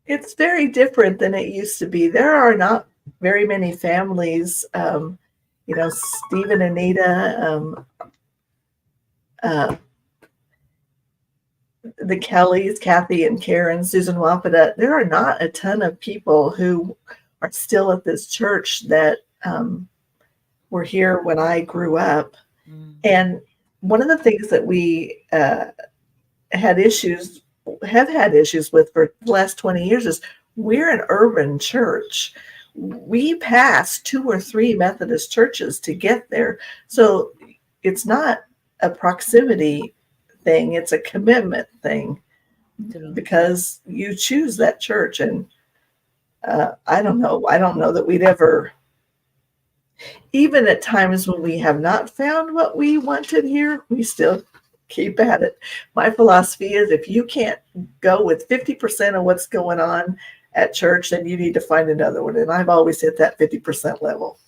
It's very different than it used to be. There are not very many families. Steve and Anita, the Kellys, Kathy and Karen, Susan Wapata. There are not a ton of people who are still at this church that were here when I grew up. And one of the things that we have had issues with for the last 20 years is we're an urban church. We pass 2 or 3 Methodist churches to get there. So it's not a proximity thing, it's a commitment thing because you choose that church. And I don't know that we'd ever, even at times when we have not found what we wanted here, we still keep at it. My philosophy is if you can't go with 50% of what's going on at church, then you need to find another one. And I've always hit that 50% level.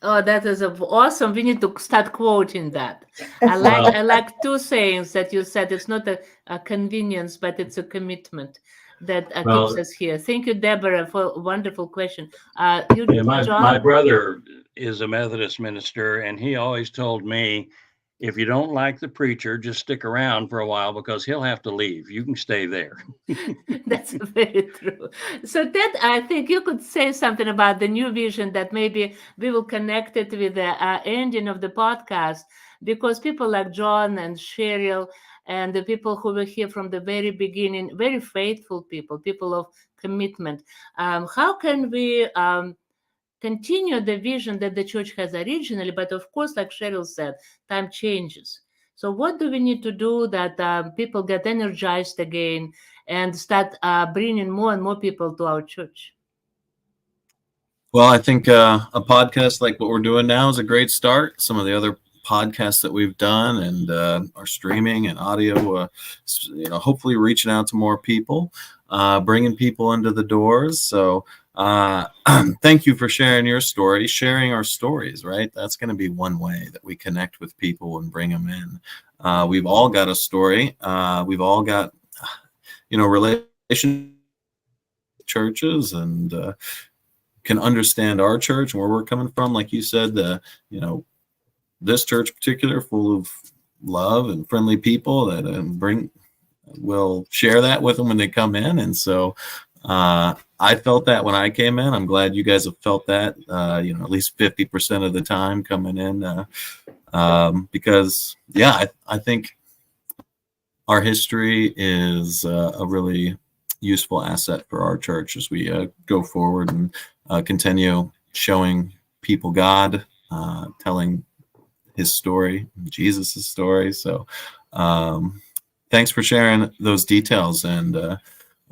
Oh, that is awesome. We need to start quoting that. I like 2 sayings that you said. It's not a convenience, but it's a commitment that keeps us here. Thank you, Deborah, for a wonderful question. John? John? My brother is a Methodist minister, and he always told me, if you don't like the preacher, just stick around for a while because he'll have to leave. You can stay there. That's very true. So Ted, I think you could say something about the new vision that maybe we will connect it with the ending of the podcast, because people like John and Cheryl and the people who were here from the very beginning, very faithful people of commitment. How can we continue the vision that the church has originally? But of course, like Cheryl said, time changes. So what do we need to do that people get energized again and start bringing more and more people to our church? Well, I think a podcast like what we're doing now is a great start. Some of the other podcasts that we've done and our streaming and audio, hopefully reaching out to more people, bringing people into the doors. So thank you for sharing your story, sharing our stories, right? That's going to be one way that we connect with people and bring them in. We've all got a story. We've all got, relation churches and can understand our church and where we're coming from. Like you said, this church in particular, full of love and friendly people that will share that with them when they come in. And so I felt that when I came in. I'm glad you guys have felt that, at least 50% of the time coming in, because I think our history is a really useful asset for our church as we go forward and continue showing people God, telling his story, Jesus' story. So thanks for sharing those details, and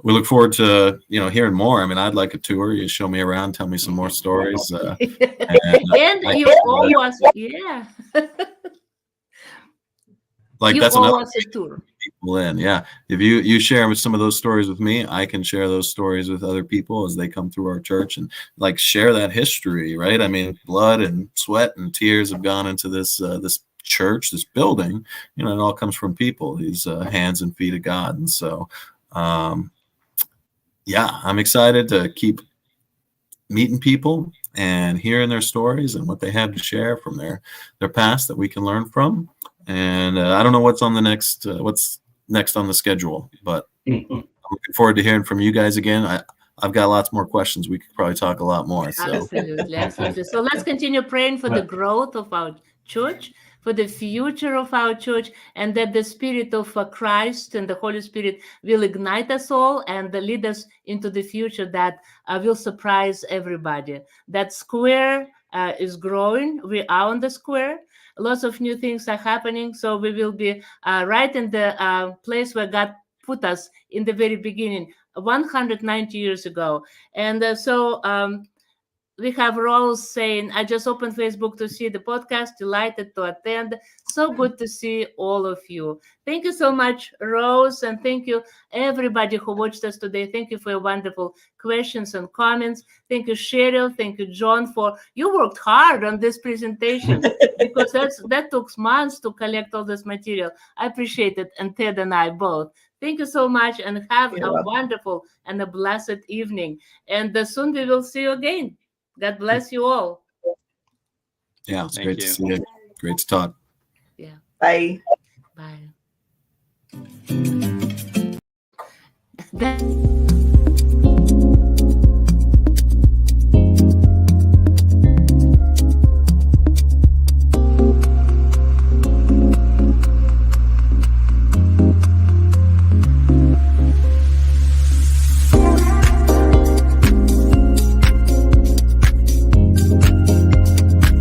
we look forward to hearing more. I mean, I'd like a tour. You show me around, tell me some more stories. And I you guess, owe us, yeah, like you that's owe another us a tour. people in. Yeah, if you share with some of those stories with me, I can share those stories with other people as they come through our church and like share that history, right? I mean, blood and sweat and tears have gone into this church, this building. It all comes from people, these hands and feet of God. And so yeah, I'm excited to keep meeting people and hearing their stories and what they have to share from their past that we can learn from. And I don't know what's on the what's next on the schedule, but I'm looking forward to hearing from you guys again. I've got lots more questions. We could probably talk a lot more. So Absolutely. So let's continue praying for the growth of our church, for the future of our church, and that the Spirit of Christ and the Holy Spirit will ignite us all and lead us into the future that will surprise everybody. That square is growing. We are on the square. Lots of new things are happening. So we will be right in the place where God put us in the very beginning, 190 years ago. And so we have Rose saying, I just opened Facebook to see the podcast, delighted to attend. So good to see all of you. Thank you so much, Rose, and thank you everybody who watched us today. Thank you for your wonderful questions and comments. Thank you, Cheryl. Thank you, John, for you worked hard on this presentation because that took months to collect all this material. I appreciate it, and Ted and I both. Thank you so much, and have You're a welcome. wonderful and a blessed evening. And soon we will see you again. God bless you all. yeah, it's Thank great you. to see you. Great to talk. Yeah. Bye. Bye. That